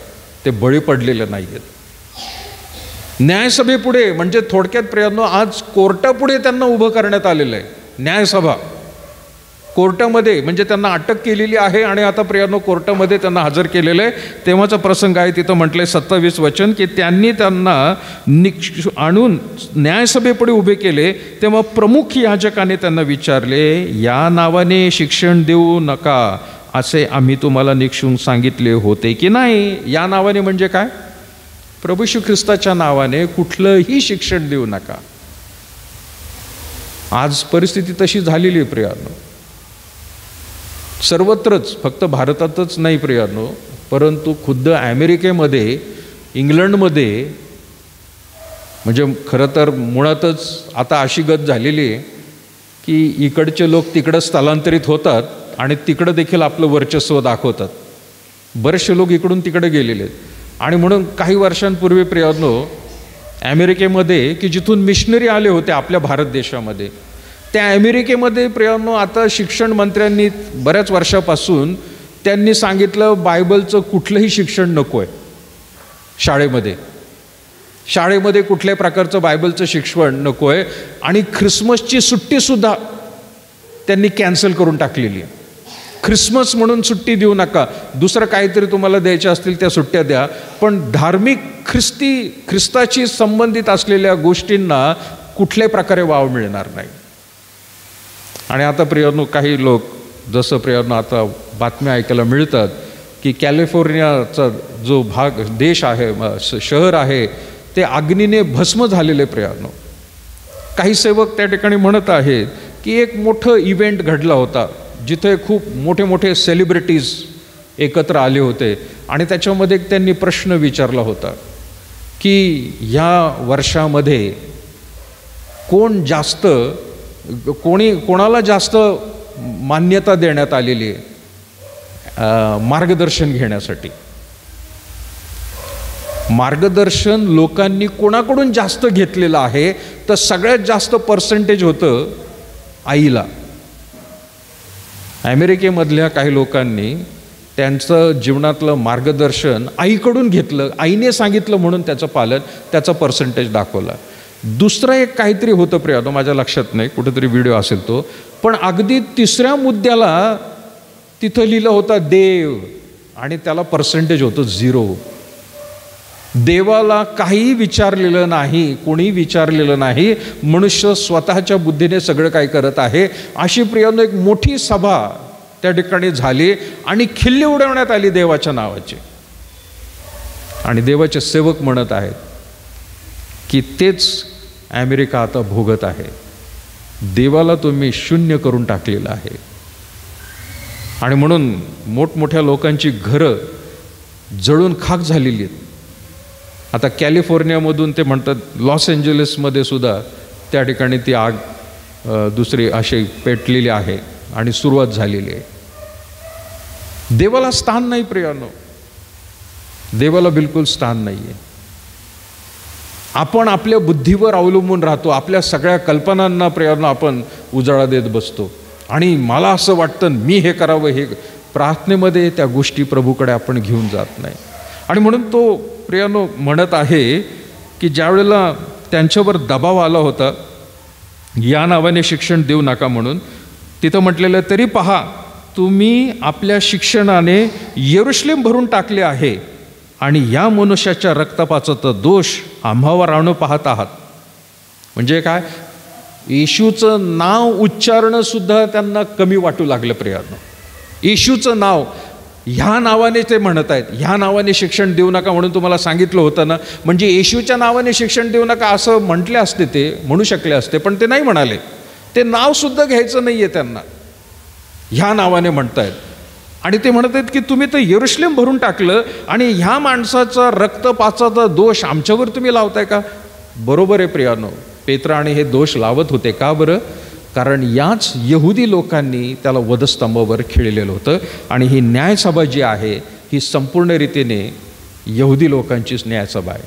ते बळी पडलेले नाही आहेत. न्यायसभेपुढे म्हणजे थोडक्यात प्रियांनो आज कोर्टापुढे त्यांना उभं करण्यात आलेलं आहे. न्यायसभा कोर्टामध्ये म्हणजे त्यांना अटक केलेली आहे आणि आता प्रियांनो कोर्टामध्ये त्यांना हजर केलेलं आहे. तेव्हाचा प्रसंग आहे, तिथं म्हटलंय 27 वचन की त्यांनी त्यांना आणून न्यायसभेपुढे उभे केले. तेव्हा प्रमुख याजकाने त्यांना विचारले, या नावाने शिक्षण देऊ नका असे आम्ही तुम्हाला निक्षून सांगितले होते की नाही? या नावाने म्हणजे काय? प्रभू श्री ख्रिस्ताच्या नावाने कुठलंही शिक्षण देऊ नका. आज परिस्थिती तशी झालेली आहे प्रियांनो, सर्वत्रच, फक्त भारतातच नाही प्रियांनो, परंतु खुद्द अमेरिकेमध्ये, इंग्लंडमध्ये, म्हणजे खरं तर मुळातच आता अशी गत झालेली आहे की इकडचे लोक तिकडं स्थलांतरित होतात आणि तिकडं देखील आपलं वर्चस्व दाखवतात. बरेचसे लोक इकडून तिकडे गेलेले आहेत. आणि म्हणून काही वर्षांपूर्वी प्रियांनो अमेरिकेमध्ये की जिथून मिशनरी आले होते आपल्या भारत देशामध्ये, त्या अमेरिकेमध्ये प्रियांनो आता शिक्षण मंत्र्यांनी बऱ्याच वर्षापासून त्यांनी सांगितलं बायबलचं कुठलंही शिक्षण नको आहे शाळेमध्ये. शाळेमध्ये कुठल्याही प्रकारचं बायबलचं शिक्षण नको आहे आणि ख्रिसमसची सुट्टीसुद्धा त्यांनी कॅन्सल करून टाकलेली आहे. ख्रिसमस म्हणून सुट्टी देऊ नका, दुसरं काहीतरी तुम्हाला द्यायच्या असतील त्या सुट्ट्या द्या, पण धार्मिक ख्रिस्ताशी संबंधित असलेल्या गोष्टींना कुठल्याही प्रकारे वाव मिळणार नाही. आणि आता प्रियांनो काही लोक, जसं प्रियांनो आता बातम्या ऐकायला मिळतात की कॅलिफोर्नियाचा जो भाग देश आहे, शहर आहे, ते अग्नीने भस्म झालेले प्रियांनो. काही सेवक त्या ठिकाणी म्हणत आहेत की एक मोठं इव्हेंट घडला होता जिथे खूप मोठे मोठे सेलिब्रिटीज एकत्र आले होते आणि त्याच्यामध्ये त्यांनी प्रश्न विचारला होता की ह्या वर्षामध्ये कोणाला जास्त मान्यता देण्यात आलेली आहे मार्गदर्शन घेण्यासाठी. मार्गदर्शन लोकांनी कोणाकडून जास्त घेतलेलं आहे तर सगळ्यात जास्त पर्सेंटेज होतं आईला. अमेरिकेमधल्या काही लोकांनी त्यांचं जीवनातलं मार्गदर्शन आईकडून घेतलं, आईने सांगितलं म्हणून त्याचं पालन, त्याचा पर्सेंटेज दाखवला. दुसरं एक काहीतरी होतं प्रियांनो, माझ्या लक्षात नाही, कुठेतरी व्हिडिओ असेल तो, पण अगदी तिसऱ्या मुद्द्याला तिथं लिहिलं होतं देव आणि त्याला पर्सेंटेज होतं 0. देवाला काही विचारलेलं नाही, कोणी विचारलेलं नाही, मनुष्य स्वतःच्या बुद्धीने सगळं काय करत आहे. अशी प्रियांनो एक मोठी सभा त्या ठिकाणी झाली आणि खिल्ली उडवण्यात आली देवाच्या नावाची. आणि देवाचे सेवक म्हणत आहेत की तेच अमेरिका आता भोगत आहे. देवाला तुम्ही शून्य करून टाकलेलं आहे. आणि म्हणून मोठमोठ्या लोकांची घरं जळून खाक झालेली आहेत. आता कॅलिफोर्नियामधून ते म्हणतात लॉस एंजलिसमध्ये सुद्धा त्या ठिकाणी ती आग दुसरी अशी पेटलेली आहे आणि सुरुवात झालेली आहे. देवाला स्थान नाही प्रियांनो, देवाला बिलकुल स्थान नाही आहे. आपण आपल्या बुद्धीवर अवलंबून राहतो, आपल्या सगळ्या कल्पनांना प्रियांनो आपण उजाळा देत बसतो आणि मला असं वाटतं मी हे करावं, हे प्रार्थनेमध्ये त्या गोष्टी प्रभूकडे आपण घेऊन जात नाही. आणि म्हणून तो प्रियांनो म्हणत आहे की ज्या वेळेला त्यांच्यावर दबाव आला होता या नावाने शिक्षण देऊ नका म्हणून, तिथं म्हटलेलं तरी पहा तुम्ही आपल्या शिक्षणाने यरूशलेम भरून टाकले आहे आणि या मनुष्याच्या रक्तपाताचा दोष आम्हावर आणू पाहत आहात. म्हणजे काय, येशूचं नाव उच्चारणं सुद्धा त्यांना कमी वाटू लागलं प्रियांनो. येशूचं नाव, ह्या नावाने ते म्हणत आहेत, ह्या नावाने शिक्षण देऊ नका म्हणून तुम्हाला सांगितलं होतं ना, म्हणजे येशूच्या नावाने शिक्षण देऊ नका असं म्हटले असते, ते म्हणू शकले असते, पण ते नाही म्हणाले. ते नावसुद्धा घ्यायचं नाही आहे त्यांना, ह्या नावाने म्हणतायत. आणि ते म्हणत आहेत की तुम्ही तर यरूशलेम भरून टाकलं आणि ह्या माणसाचा रक्तपाताचा दोष आमच्यावर तुम्ही लावताय का? बरोबर आहे प्रियांनो, पेत्र आणि हे दोष लावत होते. का बरं? कारण याच यहुदी लोकांनी त्याला वधस्तंभावर खिळलेलं होतं. आणि ही न्यायसभा जी आहे ही संपूर्ण रीतीने यहुदी लोकांचीच न्यायसभा आहे.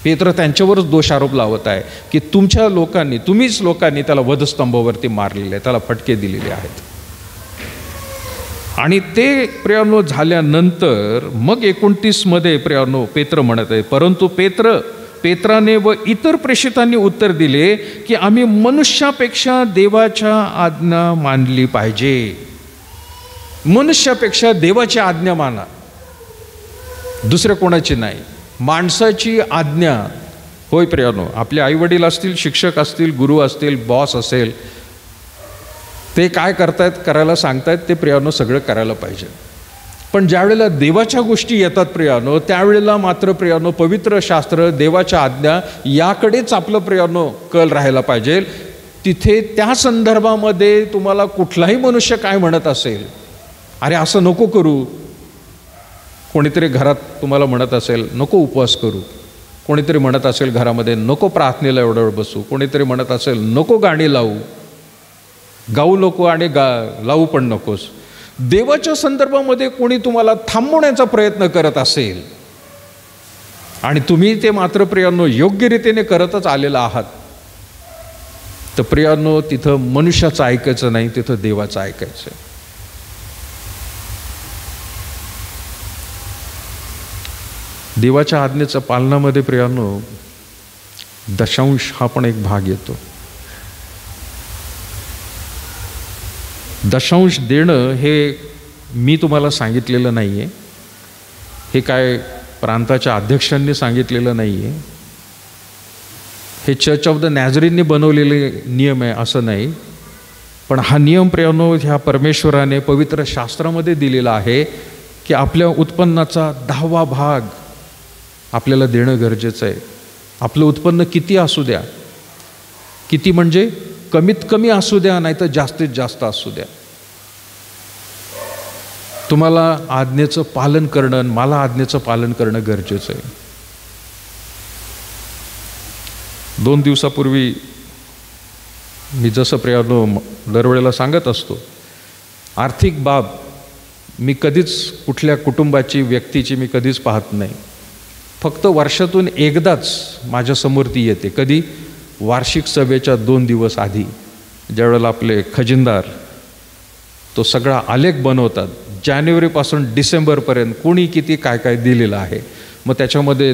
पेत्र त्यांच्यावरच दोषारोप लावत आहे की तुम्हीच लोकांनी त्याला वधस्तंभावरती मारलेले आहे, त्याला फटके दिलेले आहेत. आणि ते प्रियानो झाल्यानंतर मग 29 मध्ये प्रियानो पेत्र म्हणत आहे, परंतु पेत्राने व इतर प्रेषितांनी उत्तर दिले की आम्ही मनुष्यापेक्षा देवाच्या आज्ञा मानली पाहिजे. मनुष्यापेक्षा देवाची आज्ञा माना, दुसऱ्या कोणाची नाही. माणसाची आज्ञा, होय प्रियानो, आपले आईवडील असतील, शिक्षक असतील, गुरु असतील, बॉस असेल, ते काय करतायत, करायला सांगतायत ते प्रियानो सगळं करायला पाहिजे. पण ज्यावेळेला देवाच्या गोष्टी येतात प्रियानो, त्यावेळेला मात्र प्रियानो पवित्र शास्त्र, देवाच्या आज्ञा याकडेच आपलं प्रियानो कल राहायला पाहिजे. तिथे त्या संदर्भामध्ये तुम्हाला कुठलाही मनुष्य काय म्हणत असेल, अरे असं नको करू, कोणीतरी घरात तुम्हाला म्हणत असेल नको उपवास करू, कोणीतरी म्हणत असेल घरामध्ये नको प्रार्थनेला एवढा वेळ बसू, कोणीतरी म्हणत असेल नको गाणी लावू, गाऊ नको आणि लावू पण नकोस, देवाच्या संदर्भामध्ये कोणी तुम्हाला थांबवण्याचा प्रयत्न करत असेल आणि तुम्ही ते मात्र प्रियांनो योग्य रीतीने करतच आलेला आहात, तर प्रियांनो तिथं मनुष्याचं ऐकायचं नाही, तिथं देवाचं ऐकायचं. देवाच्या आज्ञेच्या पालनामध्ये प्रियांनो दशांश हा पण एक भाग येतो. दशांश देणं हे मी तुम्हाला सांगितलेलं नाही आहे, हे काय प्रांताच्या अध्यक्षांनी सांगितलेलं नाही आहे, हे चर्च ऑफ द नॅझरीनने बनवलेले नियम आहे असं नाही. पण हा नियम प्रियानो ह्या परमेश्वराने पवित्र शास्त्रामध्ये दिलेला आहे की आपल्या उत्पन्नाचा 10वा भाग आपल्याला देणं गरजेचं आहे. आपलं उत्पन्न किती असू द्या, किती म्हणजे कमीत कमी असू द्या, नाही तर जास्तीत जास्त असू द्या, तुम्हाला आज्ञेचं पालन करणं, मला आज्ञेचं पालन करणं गरजेचं आहे. 2 दिवसापूर्वी मी जसं प्रियानो दरवेळेला सांगत असतो, आर्थिक बाब मी कधीच कुठल्या कुटुंबाची, व्यक्तीची मी कधीच पाहत नाही. फक्त वर्षातून एकदाच माझ्यासमोर ती येते. कधी? वार्षिक सभेच्या 2 दिवस आधी, ज्यावेळेला आपले खजिनदार तो सगळा आलेख बनवतात, जानेवारीपासून डिसेंबरपर्यंत कोणी किती काय काय दिलेलं आहे. मग त्याच्यामध्ये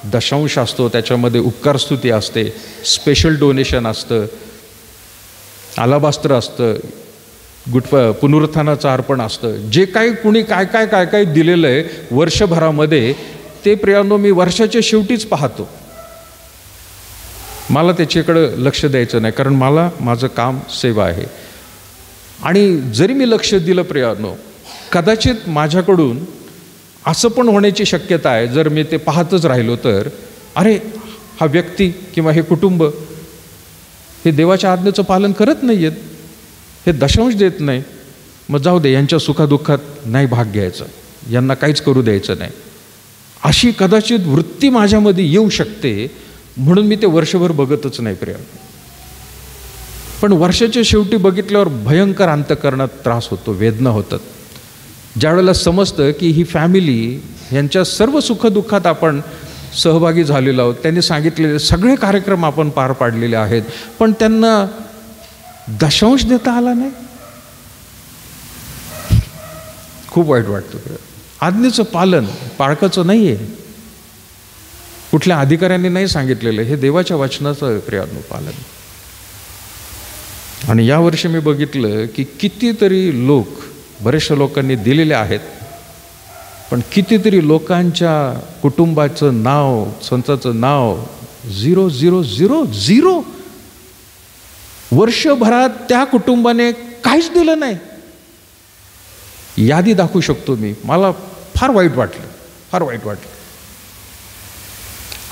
दशांश असतो, त्याच्यामध्ये उपकारस्तुती असते, स्पेशल डोनेशन असतं, आलाबास्त्र असतं, पुनरुत्थानाचं अर्पण असतं, जे काही कुणी काय काय काय काय दिलेलं आहे वर्षभरामध्ये, ते प्रियानो मी वर्षाच्या शेवटीच पाहतो. मला त्याच्याकडं लक्ष द्यायचं नाही, कारण मला माझं काम सेवा आहे. आणि जरी मी लक्ष दिलं प्रियानो, कदाचित माझ्याकडून असं पण होण्याची शक्यता आहे, जर मी ते पाहतच राहिलो तर, अरे हा व्यक्ती किंवा हे कुटुंब हे देवाच्या आज्ञेचं पालन करत नाही आहेत, हे दशांश देत नाही, मग जाऊ दे, यांच्या सुखादुःखात नाही भाग घ्यायचं, यांना काहीच करू द्यायचं नाही, अशी कदाचित वृत्ती माझ्यामध्ये येऊ शकते. म्हणून मी ते वर्षभर बघतच नाही प्रिया. पण वर्षाच्या शेवटी बघितल्यावर भयंकर अंतःकरणात त्रास होतो, वेदना होतात. ज्यावेळेला समजतं की ही फॅमिली यांच्या सर्व सुखदुःखात आपण सहभागी झालेलो आहोत, त्यांनी सांगितलेले सगळे कार्यक्रम आपण पार पाडलेले आहेत, पण त्यांना दशांश देता आला नाही, खूप वाईट वाटतं. आज्ञेचं पालन पाळकाचं नाही आहे, कुठल्या अधिकाऱ्यांनी नाही सांगितलेलं, हे देवाच्या वचनाचं प्रियानो पालन. आणि यावर्षी मी बघितलं की कितीतरी लोक, बरेचशा लोकांनी दिलेले आहेत, पण कितीतरी लोकांच्या कुटुंबाचं नाव, संताचं नाव 00000. वर्षभरात त्या कुटुंबाने काहीच दिलं नाही. यादी दाखवू शकतो मी, मला फार वाईट वाटलं, फार वाईट वाटलं.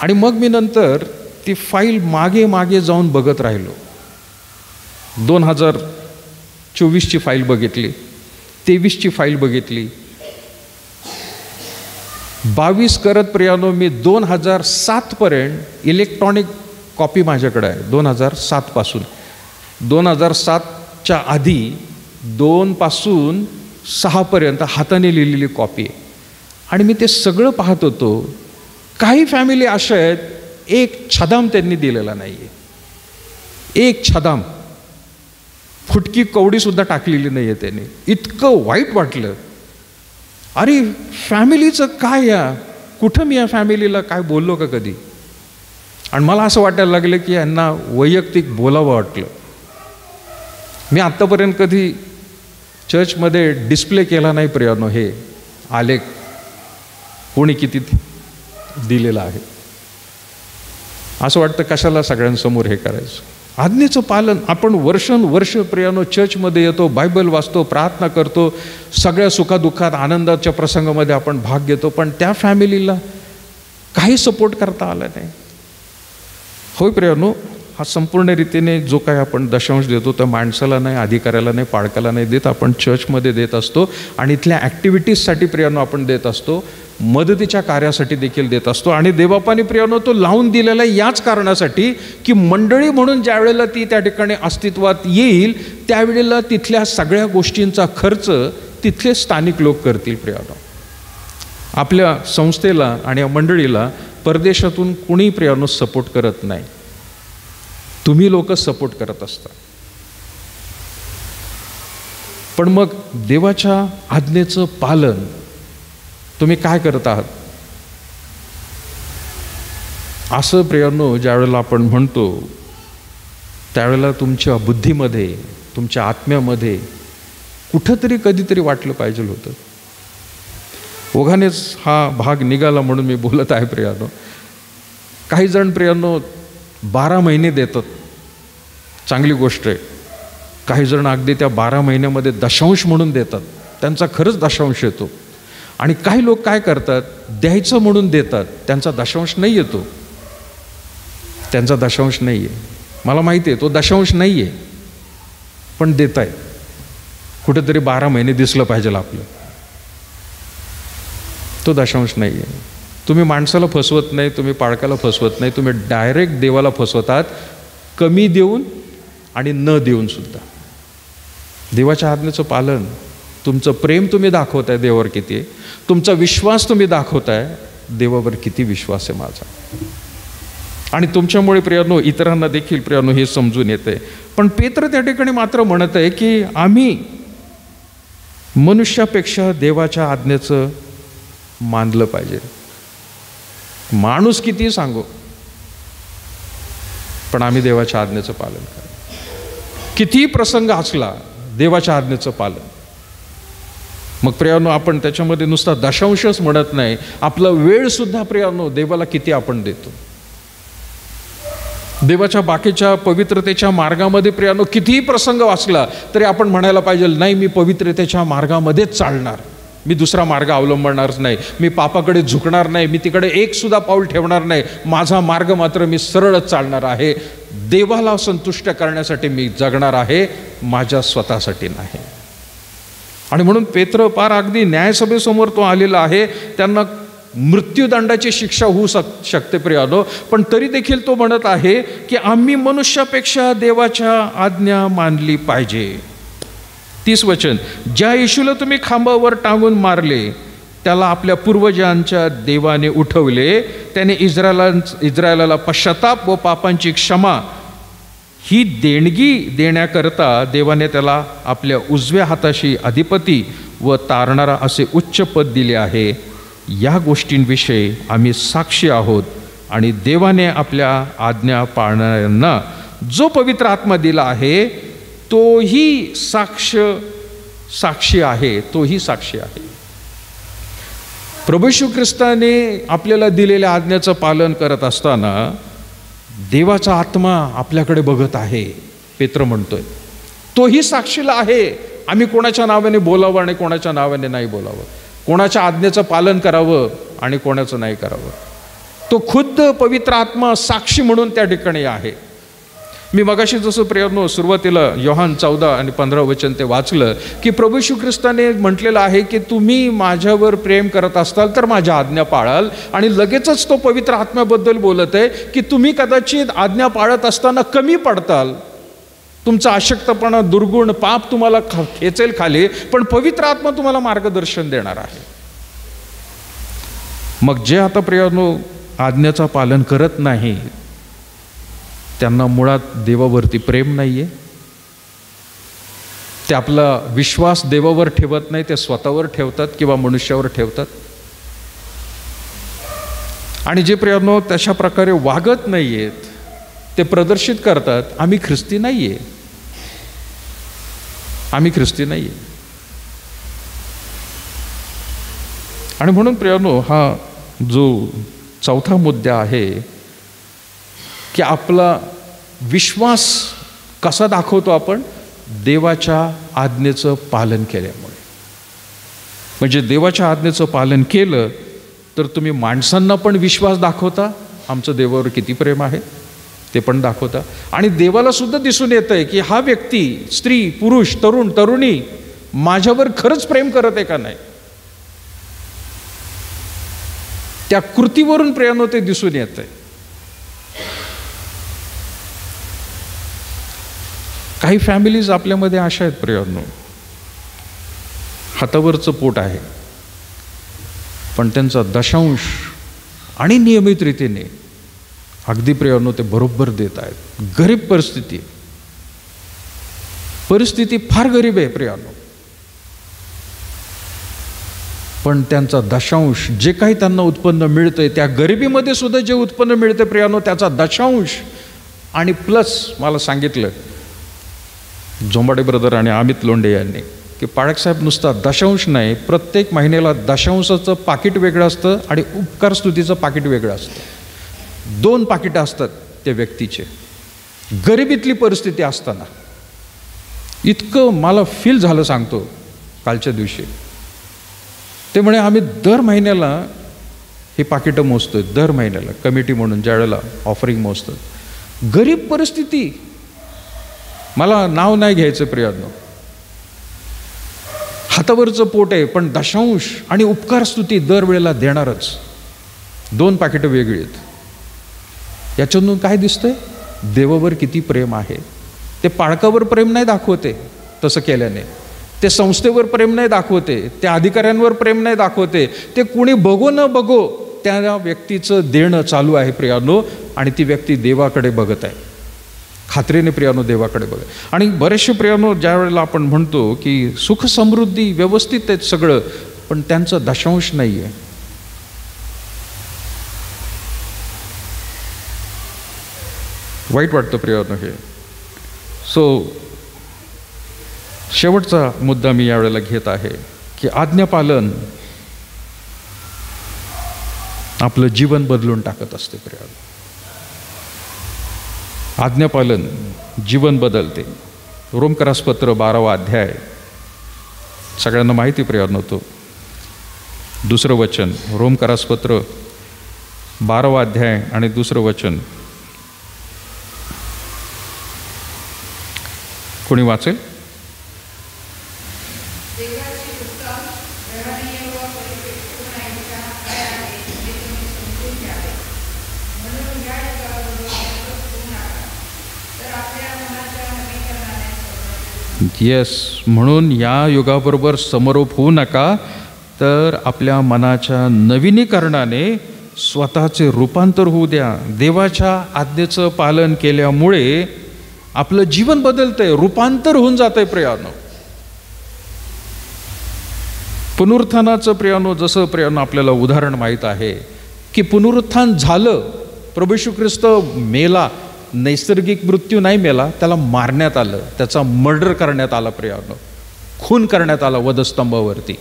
आणि मग मी नंतर ती फाईल मागे मागे जाऊन बघत राहिलो. 2024ची फाईल बघितली, 23ची फाईल बघितली, 22 करत प्रियानो मी 2007 पर्यंत इलेक्ट्रॉनिक कॉपी माझ्याकडे आहे. 2007 पासून, 2007च्या आधी 2 पासून 6 पर्यंत हाताने लिहिलेली कॉपी आहे. आणि मी ते सगळं पाहत होतो. काही फॅमिली अशा आहेत, एक छदाम त्यांनी दिलेला नाही आहे, एक छदाम, फुटकी कवडीसुद्धा टाकलेली नाही आहे त्यांनी. इतकं वाईट वाटलं. अरे फॅमिलीचं काय, या कुठं मी या फॅमिलीला काय बोललो का कधी? आणि मला असं वाटायला लागलं की यांना वैयक्तिक बोलावं वाटलं. मी आत्तापर्यंत कधी चर्चमध्ये डिस्प्ले केला नाही प्रियानो, हे आलेख कोणी किती दिलेला आहे. असं वाटतं कशाला सगळ्यांसमोर हे करायचं. आज्ञेचं पालन. आपण वर्षानुवर्ष प्रियानो चर्चमध्ये येतो, बायबल वाचतो, प्रार्थना करतो, सगळ्या सुखादुःखात आनंदाच्या प्रसंगामध्ये आपण भाग घेतो, पण त्या फॅमिलीला काही सपोर्ट करता आला नाही. होय प्रियानो, हा संपूर्ण रीतीने जो काही आपण दशांश देतो त्या माणसाला नाही, अधिकाऱ्याला नाही, पाळकाला नाही देत, आपण चर्चमध्ये देत असतो. आणि इथल्या ॲक्टिव्हिटीजसाठी प्रियानो आपण देत असतो, मदतीच्या कार्यासाठी देखील देत असतो. आणि देवबापाने प्रियानो तो लावून दिलेला याच कारणासाठी की मंडळी म्हणून ज्या वेळेला ती त्या ठिकाणी अस्तित्वात येईल त्यावेळेला तिथल्या सगळ्या गोष्टींचा खर्च तिथले स्थानिक लोक करतील. प्रियानो, आपल्या संस्थेला आणि या मंडळीला परदेशातून कुणी प्रियानो सपोर्ट करत नाही, तुम्ही लोक सपोर्ट करत असता. पण मग देवाच्या आज्ञेचं पालन तुम्ही काय करत आहात? असं प्रियानो ज्यावेळेला आपण म्हणतो त्यावेळेला तुमच्या बुद्धीमध्ये, तुमच्या आत्म्यामध्ये कुठंतरी कधीतरी वाटलं पाहिजे होतं. ओघानेच हा भाग निघाला म्हणून मी बोलत आहे प्रियानो. काही जण प्रियानो 12 महिने देतात, चांगली गोष्ट आहे. काही जण अगदी त्या 12 महिन्यामध्ये दशांश म्हणून देतात, त्यांचा खरंच दशांश येतो. आणि काही लोक काय करतात, द्यायचं म्हणून देतात, त्यांचा दशांश नाही येतो, त्यांचा दशांश नाही आहे. मला माहिती आहे तो दशांश नाही आहे, पण देत आहे. कुठेतरी 12 महिने दिसलं पाहिजे आपलं, तो दशांश नाही आहे. तुम्ही माणसाला फसवत नाही, तुम्ही पाळकाला फसवत नाही, तुम्ही डायरेक्ट देवाला फसवतात, कमी देऊन आणि न देऊन सुद्धा. देवाच्या आज्ञेचं पालन, तुमचं प्रेम तुम्ही दाखवताय देवावर किती आहे, तुमचा विश्वास तुम्ही दाखवताय देवावर किती विश्वास आहे माझा. आणि तुमच्यामुळे प्रियानो इतरांना देखील प्रियानो हे समजून येते. पण पेत्र त्या ठिकाणी मात्र म्हणत आहे की आम्ही मनुष्यापेक्षा देवाच्या आज्ञेचं मानलं पाहिजे. माणूस किती सांगो, पण आम्ही देवाच्या आज्ञेचं पालन करू. कितीही प्रसंग असला देवाच्या आज्ञेचं पालन. मग प्रियानो आपण त्याच्यामध्ये नुसता दशांशच म्हणत नाही, आपला वेळ सुद्धा प्रियानो देवाला किती आपण देतो. देवाच्या बाकीच्या पवित्रतेच्या मार्गामध्ये प्रियानो कितीही प्रसंग वाचला तरी आपण म्हणायला पाहिजे, नाही मी पवित्रतेच्या मार्गामध्येच चालणार, मी दुसरा मार्ग अवलंबणारच नाही, मी पापाकडे झुकणार नाही, मी तिकडे एक सुद्धा पाऊल ठेवणार नाही, माझा मार्ग मात्र मी सरळच चालणार आहे. देवाला संतुष्ट करण्यासाठी मी जगणार आहे, माझ्या स्वतःसाठी नाही. आणि म्हणून पेत्र पार अगदी न्यायसभेसमोर तो आलेला आहे. त्यांना मृत्यूदंडाची शिक्षा होऊ शकते प्रियानो, पण तरी देखील तो म्हणत आहे की आम्ही मनुष्यापेक्षा देवाच्या आज्ञा मानली पाहिजे. 30 वचन, ज्या येशूला तुम्ही खांबावर टांगून मारले त्याला आपल्या पूर्वजांच्या देवाने उठवले, त्याने इस्रायलाला पश्चाताप व पापांची क्षमा ही देणगी देण्याकरता देवाने त्याला आपल्या उजव्या हाताशी अधिपती व तारणारा असे उच्च पद दिले आहे. या गोष्टींविषयी आम्ही साक्षी आहोत आणि देवाने आपल्या आज्ञा पाळणाऱ्यांना जो पवित्र आत्मा दिला आहे तोही साक्षी आहे, तोही साक्षी आहे. प्रभू येशू ख्रिस्ताने आपल्याला दिलेल्या आज्ञेचं पालन करत असताना देवाचा आत्मा आपल्याकडे बघत आहे. पेत्र म्हणतोय तोही साक्षीला आहे. आम्ही कोणाच्या नावाने बोलावं आणि कोणाच्या नावाने नाही बोलावं, कोणाच्या आज्ञेचं पालन करावं आणि कोणाचं नाही करावं. तो खुद्द पवित्र आत्मा साक्षी म्हणून त्या ठिकाणी आहे. मी मगाशी जसं प्रियानो सुरुवातीला योहान 14 आणि 15 वचन ते वाचलं की प्रभू येशू ख्रिस्ताने म्हटलेलं आहे की तुम्ही माझ्यावर प्रेम करत असाल तर माझ्या आज्ञा पाळाल. आणि लगेचच तो पवित्र आत्म्याबद्दल बोलत आहे की तुम्ही कदाचित आज्ञा पाळत असताना कमी पडताल, तुमचा अशक्तपणा, दुर्गुण, पाप तुम्हाला खेचेल खाली, पण पवित्र आत्मा तुम्हाला मार्गदर्शन देणार आहे. मग जे आता प्रियानो आज्ञेचं पालन करत नाही त्यांना मुळात देवावरती प्रेम नाही आहे. ते आपला विश्वास देवावर ठेवत नाही, ते स्वतःवर ठेवतात किंवा मनुष्यावर ठेवतात. आणि जे प्रियानो तशा प्रकारे वागत नाही आहेत ते प्रदर्शित करतात आम्ही ख्रिस्ती नाही आहे, आम्ही ख्रिस्ती नाही आहे. आणि म्हणून प्रियानो हा जो चौथा मुद्दा आहे की आपला विश्वास कसा दाखवतो आपण? देवाच्या आज्ञेचं पालन केल्यामुळे. म्हणजे देवाच्या आज्ञेचं पालन केलं तर तुम्ही माणसांना पण विश्वास दाखवता, आमचं देवावर किती प्रेम आहे ते पण दाखवता. आणि देवाला सुद्धा दिसून येतं आहे की हा व्यक्ती, स्त्री, पुरुष, तरुण, तरुणी माझ्यावर खरंच प्रेम करत आहे का नाही. त्या कृतीवरून प्रियानो ते दिसून येत आहे. काही फॅमिलीज आपल्यामध्ये अशा आहेत प्रियानो, हातावरचं पोट आहे पण त्यांचा दशांश आणि नियमित रीतीने अगदी प्रियानो ते बरोबर देत आहेत. गरीब परिस्थिती फार गरीब आहे प्रियानो, पण त्यांचा दशांश जे काही त्यांना उत्पन्न मिळतंय त्या गरिबीमध्ये सुद्धा जे उत्पन्न मिळते प्रियानो त्याचा दशांश आणि प्लस मला सांगितलं जोंबाडे ब्रदर आणि अमित लोंढे यांनी की पाळकसाहेब नुसता दशांश नाही, प्रत्येक महिन्याला दशांशाचं पाकिट वेगळं असतं आणि उपकार स्तुतीचं पाकिट वेगळं असतं. 2 पाकिटं असतात त्या व्यक्तीचे गरिबीतली परिस्थिती असताना. इतकं मला फील झालं सांगतो कालच्या दिवशी. ते म्हणे आम्ही दर महिन्याला हे पाकिटं मोजतोय, दर महिन्याला कमिटी म्हणून ज्या वेळेला ऑफरिंग मोजतात. गरीब परिस्थिती, मला नाव नाही घ्यायचं प्रियानो, हातावरचं पोट आहे पण दशांश आणि उपकार स्तुती दरवेळेला देणारच. 2 पाकिटं वेगळी आहेत. याच्यातून काय दिसतंय? देवावर किती प्रेम आहे. ते पाळकावर प्रेम नाही दाखवते तसं केल्याने, ते संस्थेवर प्रेम नाही दाखवते, त्या अधिकाऱ्यांवर प्रेम नाही दाखवते, ते कुणी बघो न बघो त्या व्यक्तीचं देणं चालू आहे प्रियानो आणि ती व्यक्ती देवाकडे बघत आहे, खात्रीने प्रियानो देवाकडे बघत. आणि बरेचसे प्रियानो ज्या वेळेला आपण म्हणतो की सुख समृद्धी व्यवस्थित आहेत सगळं पण त्यांचं दशांश नाही आहे. वाईट वाटतं प्रियानो हे. सो शेवटचा मुद्दा मी यावेळेला घेत आहे की आज्ञापालन आपलं जीवन बदलून टाकत असते प्रियानो. आज्ञापालन जीवन बदलते. रोमकरासपत्र 12वा अध्याय सगळ्यांना माहिती प्रियानो, तो 2रं वचन. रोमकरासपत्र 12वा अध्याय आणि 2रं वचन कोणी वाचेल? येस, म्हणून या युगाबरोबर समरोप होऊ नका, तर आपल्या मनाच्या नवीनीकरणाने स्वतःचे रूपांतर होऊ द्या. देवाच्या आज्ञेचं पालन केल्यामुळे आपलं जीवन बदलतंय, रूपांतर होऊन जातंय प्रियानो. पुनरुत्थानाचं प्रियानो, जसं प्रियानो आपल्याला उदाहरण माहीत आहे की पुनरुत्थान झालं, प्रभू येशू ख्रिस्त मेला, नैसर्गिक मृत्यू नाही मेला, त्याला मारण्यात आलं, त्याचा मर्डर करण्यात आला प्रियानो, खून करण्यात आला वधस्तंभावरती,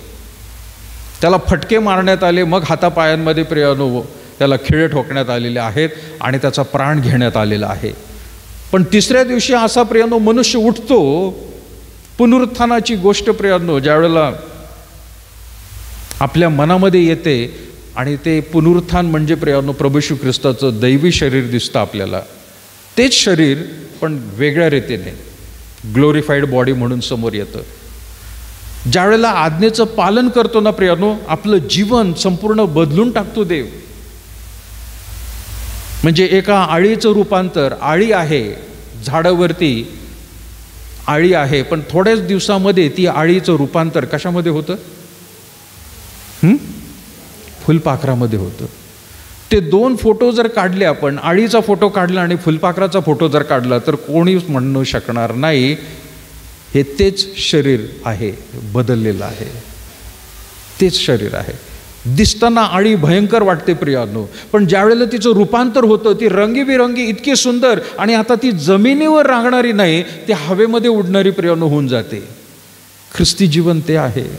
त्याला फटके मारण्यात आले, मग हातापायांमध्ये प्रियानो त्याला खिळे ठोकण्यात आलेले आहेत आणि त्याचा प्राण घेण्यात आलेला आहे. पण 3ऱ्या दिवशी असा प्रियानो मनुष्य उठतो. पुनरुत्थानाची गोष्ट प्रियानो ज्या वेळेला आपल्या मनामध्ये येते आणि ते पुनरुत्थान म्हणजे प्रियानो प्रभू येशू ख्रिस्ताचं दैवी शरीर दिसतं आपल्याला, तेच शरीर पण वेगळ्या रीतीने ग्लोरिफाईड बॉडी म्हणून समोर येतं. ज्या वेळेला आज्ञेचं पालन करतो ना प्रियानो, आपलं जीवन संपूर्ण बदलून टाकतो देव. म्हणजे एका आळीचं रूपांतर, आळी आहे झाडावरती, आळी आहे पण थोड्याच दिवसामध्ये ती आळीचं रूपांतर कशामध्ये होतं? फुलपाखरामध्ये होतं. ते 2 फोटो जर काढले आपण, आळीचा फोटो काढला आणि फुलपाखराचा फोटो जर काढला, तर कोणीच म्हणू शकणार नाही हे तेच शरीर आहे, बदललेलं आहे, तेच शरीर आहे. दिसताना आळी भयंकर वाटते प्रियानो, पण ज्यावेळेला तिचं रूपांतर होतं, ती रंगीबिरंगी इतकी सुंदर, आणि आता ती जमिनीवर रांगणारी नाही, ती हवेमध्ये उडणारी प्रियानो होऊन जाते. ख्रिस्ती जीवन ते आहे.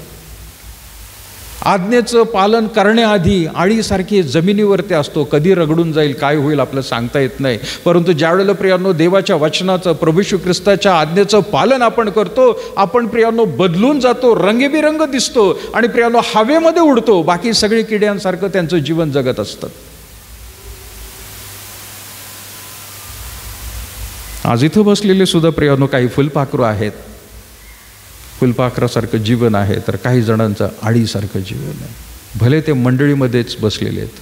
आज्ञेचं पालन करण्याआधी आळीसारखी जमिनीवरती असतो, कधी रगडून जाईल, काय होईल आपलं सांगता येत नाही. परंतु ज्यावेळेला प्रियानो देवाच्या वचनाचं, प्रभू येशू ख्रिस्ताच्या आज्ञेचं पालन आपण करतो, आपण प्रियानो बदलून जातो, रंगीबिरंग दिसतो, आणि प्रियानो हवेमध्ये उडतो. बाकी सगळी किड्यांसारखं त्यांचं जीवन जगत असतं. आज इथं बसलेले सुद्धा प्रियानो काही फुलपाखरू आहेत. फुलपाखरासारखं जीवन आहे, तर काही जणांचं आळीसारखं जीवन आहे. भले ते मंडळीमध्येच बसलेले आहेत.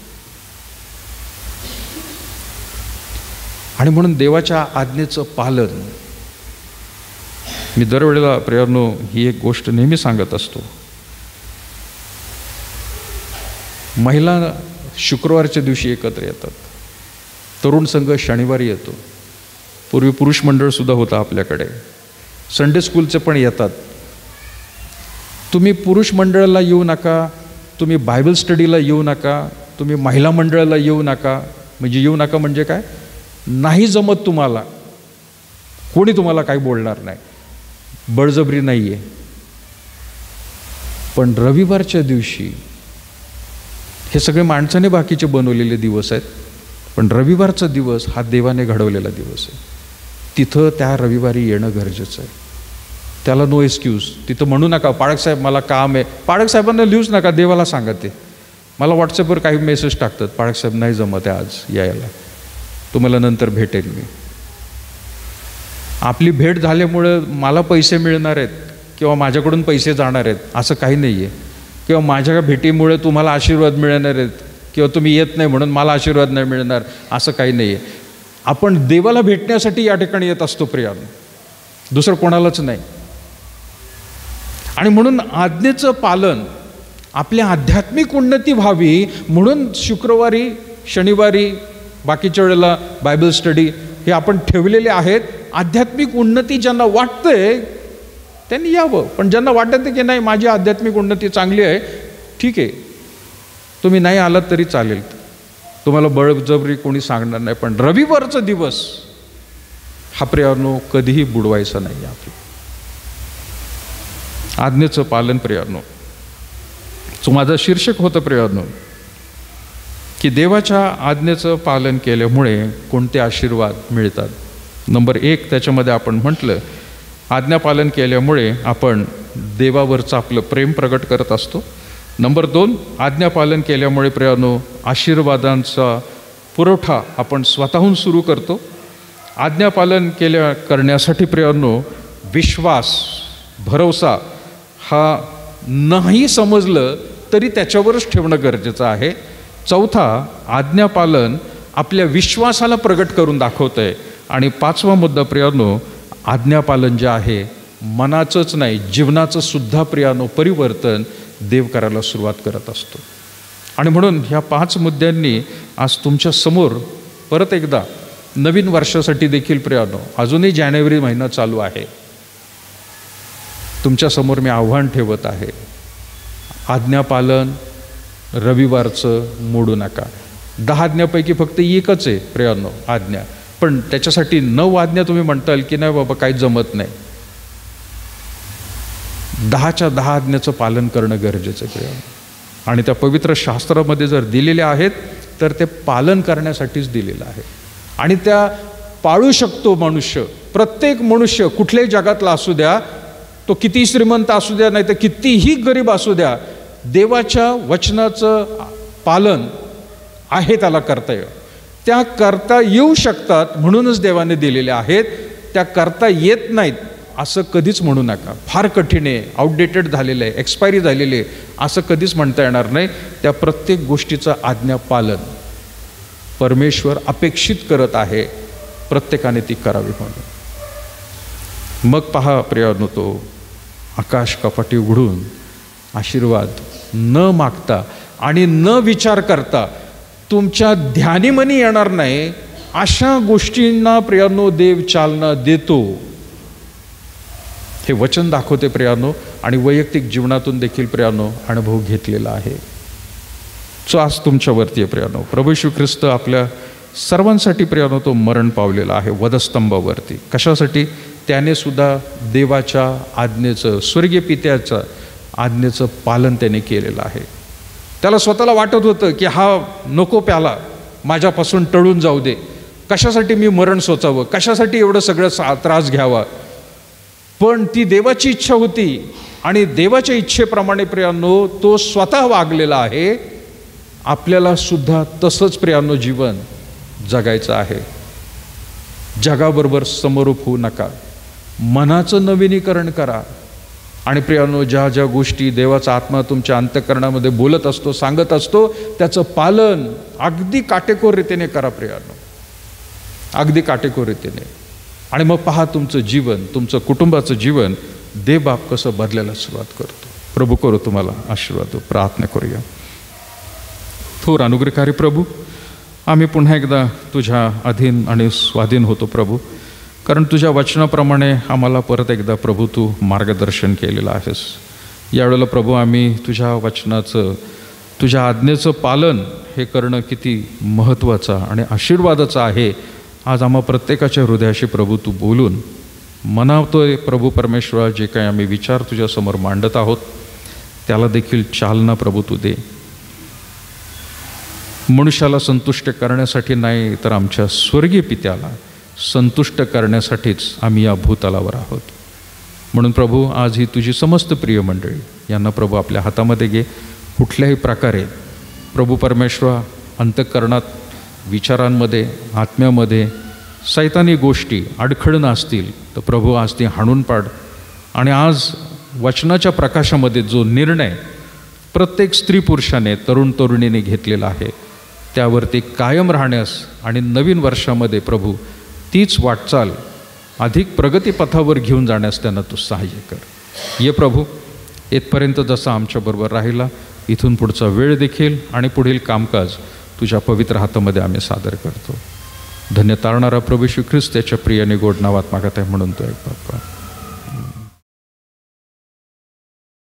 आणि म्हणून देवाच्या आज्ञेचं पालन, मी दरवेळेला प्रियानो ही एक गोष्ट नेहमी सांगत असतो. महिला शुक्रवारच्या दिवशी एकत्र येतात, तरुण संघ शनिवारी येतो, पूर्वी पुरुष मंडळ सुद्धा होतं आपल्याकडे, संडे स्कूलचे पण येतात. तुम्ही पुरुष मंडळाला येऊ नका, तुम्ही बायबल स्टडीला येऊ नका, तुम्ही महिला मंडळाला येऊ नका. म्हणजे येऊ नका म्हणजे काय, नाही जमत तुम्हाला, कोणी तुम्हाला काही बोलणार नाही, बळजबरी नाही आहे. पण रविवारच्या दिवशी, हे सगळे माणसाने बाकीचे बनवलेले दिवस आहेत, पण रविवारचा दिवस हा देवाने घडवलेला दिवस आहे. तिथं त्या रविवारी येणं गरजेचं आहे. त्याला नो एक्सक्यूज. तिथं म्हणू नका पाळकसाहेब मला काम आहे, पाळकसाहेबांना लिहूच नका, देवाला सांगा. ते मला व्हॉट्सअपवर काही मेसेज टाकतात, पाळकसाहेब नाही जमत आहे आज यायला, तुम्हाला नंतर भेटेल मी. आपली भेट झाल्यामुळं मला पैसे मिळणार आहेत किंवा माझ्याकडून पैसे जाणार आहेत असं काही नाही आहे, किंवा माझ्या भेटीमुळे तुम्हाला आशीर्वाद मिळणार आहेत, किंवा तुम्ही येत नाही म्हणून मला आशीर्वाद नाही मिळणार असं काही नाही आहे. आपण देवाला भेटण्यासाठी या ठिकाणी येत असतो प्रियानो, दुसरं कोणालाच नाही. आणि म्हणून आज्ञेचं पालन, आपल्या आध्यात्मिक उन्नती व्हावी म्हणून शुक्रवारी, शनिवारी, बाकीच्या वेळेला बायबल स्टडी हे आपण ठेवलेले आहेत. आध्यात्मिक उन्नती ज्यांना वाटतंय त्यांनी यावं, पण ज्यांना वाटतं की नाही माझी आध्यात्मिक उन्नती चांगली आहे, ठीक आहे, तुम्ही नाही आलात तरी चालेल, तुम्हाला बळजबरी कोणी सांगणार नाही. पण रविवारचा दिवस हा प्रियानो कधीही बुडवायचा नाही. आपलं आज्ञेचं पालन प्रियानो, तो माझं शीर्षक होतं प्रियानो, की देवाच्या आज्ञेचं पालन केल्यामुळे कोणते आशीर्वाद मिळतात. नंबर 1 त्याच्यामध्ये आपण म्हटलं, आज्ञापालन केल्यामुळे आपण देवावरचं आपलं प्रेम प्रगट करत असतो. नंबर 2, आज्ञापालन केल्यामुळे प्रियानो आशीर्वादांचा पुरवठा आपण स्वतःहून सुरू करतो. आज्ञापालन करण्यासाठी प्रियानो विश्वास, भरोसा हा नाही समजलं तरी त्याच्यावरच ठेवणं गरजेचं आहे. 4, आज्ञापालन आपल्या विश्वासाला प्रगट करून दाखवतं आहे. आणि 5वा मुद्दा प्रियानो, आज्ञापालन जे आहे मनाचंच नाही जीवनाचं सुद्धा प्रियानो परिवर्तन देव करायला सुरुवात करत असतो. आणि म्हणून ह्या 5 मुद्द्यांनी आज तुमच्या समोर परत एकदा नवीन वर्षासाठी देखील प्रियानो, अजूनही जानेवारी महिना चालू आहे, तुमच्यासमोर मी आव्हान ठेवत आहे. आज्ञापालन रविवारचं मोडू नका. 10 आज्ञापैकी फक्त एकच आहे प्रियानो आज्ञा, पण त्याच्यासाठी 9 आज्ञा तुम्ही म्हणताल की नाही बाबा काही जमत नाही. 10च्या 10 आज्ञेचं पालन करणं गरजेचं आहे प्रियानो. आणि त्या पवित्र शास्त्रामध्ये जर दिलेल्या आहेत तर ते पालन करण्यासाठीच दिलेलं आहे. आणि त्या पाळू शकतो मनुष्य. प्रत्येक मनुष्य कुठल्याही जगातला असू द्या, तो किती श्रीमंत असू द्या नाही तर कितीही गरीब असू द्या, देवाच्या वचनाचं पालन आहे त्याला करता येईल. त्या करता येऊ शकतात म्हणूनच देवाने दिलेले आहेत. त्या करता येत नाहीत असं कधीच म्हणू नका. फार कठीण आहे, आउटडेटेड झालेलं आहे, एक्सपायरी झालेली आहे असं कधीच म्हणता येणार नाही. त्या प्रत्येक गोष्टीचं आज्ञापालन परमेश्वर अपेक्षित करत आहे, प्रत्येकाने ती करावी म्हणून. मग पहा प्रियानो, तो आकाश कपाटी उघडून आशीर्वाद न मागता आणि न विचार करता तुमच्या ध्यानीमनी येणार नाही अशा गोष्टींना प्रियांनो देव चालना देतो. हे वचन दाखवते प्रियांनो, आणि वैयक्तिक जीवनातून देखील प्रियांनो अनुभव घेतलेला आहे. जो आज तुमच्यावरती आहे प्रियांनो. प्रभू येशू ख्रिस्त आपल्या सर्वांसाठी प्रियांनो तो मरण पावलेला आहे वधस्तंभावरती. कशासाठी? त्याने सुद्धा देवाच्या आज्ञेचं, स्वर्गीय पित्याच्या आज्ञेचं पालन त्याने केलेलं आहे. त्याला स्वतःला वाटत होतं की हा नको प्याला माझ्यापासून टळून जाऊ दे, कशासाठी मी मरण सोचावं, कशासाठी एवढं सगळं त्रास घ्यावा. पण ती देवाची इच्छा होती आणि देवाच्या इच्छेप्रमाणे प्रियांनो तो स्वतः वागलेला आहे. आपल्याला सुद्धा तसंच प्रियांनो जीवन जगायचं आहे. जगाबरोबर समरूप होऊ नका, मनाचं नवीनीकरण करा. आणि प्रियांनो ज्या ज्या गोष्टी देवाचा आत्मा तुमच्या अंतःकरणामध्ये बोलत असतो, सांगत असतो, त्याचं पालन अगदी काटेकोररीतीने करा प्रियांनो, अगदी काटेकोररीतीने. आणि मग पहा तुमचं जीवन, तुमचं कुटुंबाचं जीवन देवबाप कसं बदलायला सुरुवात करतो. प्रभू करू तुम्हाला आशीर्वाद. प्रार्थना करूया. थोर अनुग्रहकारी प्रभू, आम्ही पुन्हा एकदा तुझ्या अधीन आणि स्वाधीन होतो प्रभू, कारण तुझ्या वचनाप्रमाणे आम्हाला परत एकदा प्रभू तू मार्गदर्शन केलेलं आहेस. यावेळेला प्रभू आम्ही तुझ्या वचनाचं, तुझ्या आज्ञेचं पालन हे करणं किती महत्त्वाचं आणि आशीर्वादाचं आहे आज आम्हा प्रत्येकाच्या हृदयाशी प्रभू तू बोलून मनावतोय. प्रभू परमेश्वरा, जे काही आम्ही विचार तुझ्यासमोर मांडत आहोत त्याला देखील चालना प्रभू तू दे. मनुष्याला संतुष्ट करण्यासाठी नाही, तर आमच्या स्वर्गीय पित्याला संतुष्ट करण्यासाठीच आम्ही या भूतलावर आहोत. म्हणून प्रभू आज ही तुझी समस्त प्रिय मंडळी यांना प्रभू आपल्या हातामध्ये घे. कुठल्याही प्रकारे प्रभू परमेश्वरा अंतःकरणात, विचारांमध्ये, आत्म्यामध्ये सैतानी गोष्टी अडखळणं असतील तर प्रभू आज ती हाणून पाड. आणि आज वचनाच्या प्रकाशामध्ये जो निर्णय प्रत्येक स्त्री पुरुषाने, तरुण तरुणीने घेतलेला आहे त्यावरती कायम राहण्यास आणि नवीन वर्षामध्ये प्रभू तीच वाटचाल अधिक प्रगतीपथावर घेऊन जाण्यास त्यांना तू सहाय्य कर. ये प्रभू, इथपर्यंत जसा आमच्याबरोबर राहिला, इथून पुढचा वेळ देखील आणि पुढील कामकाज तुझ्या पवित्र हातामध्ये आम्ही सादर करतो. धन्य तारणारा प्रभू येशू ख्रिस्त त्याच्या प्रियाने गोड नावात मागत आहे म्हणून तो एक बाप्पा.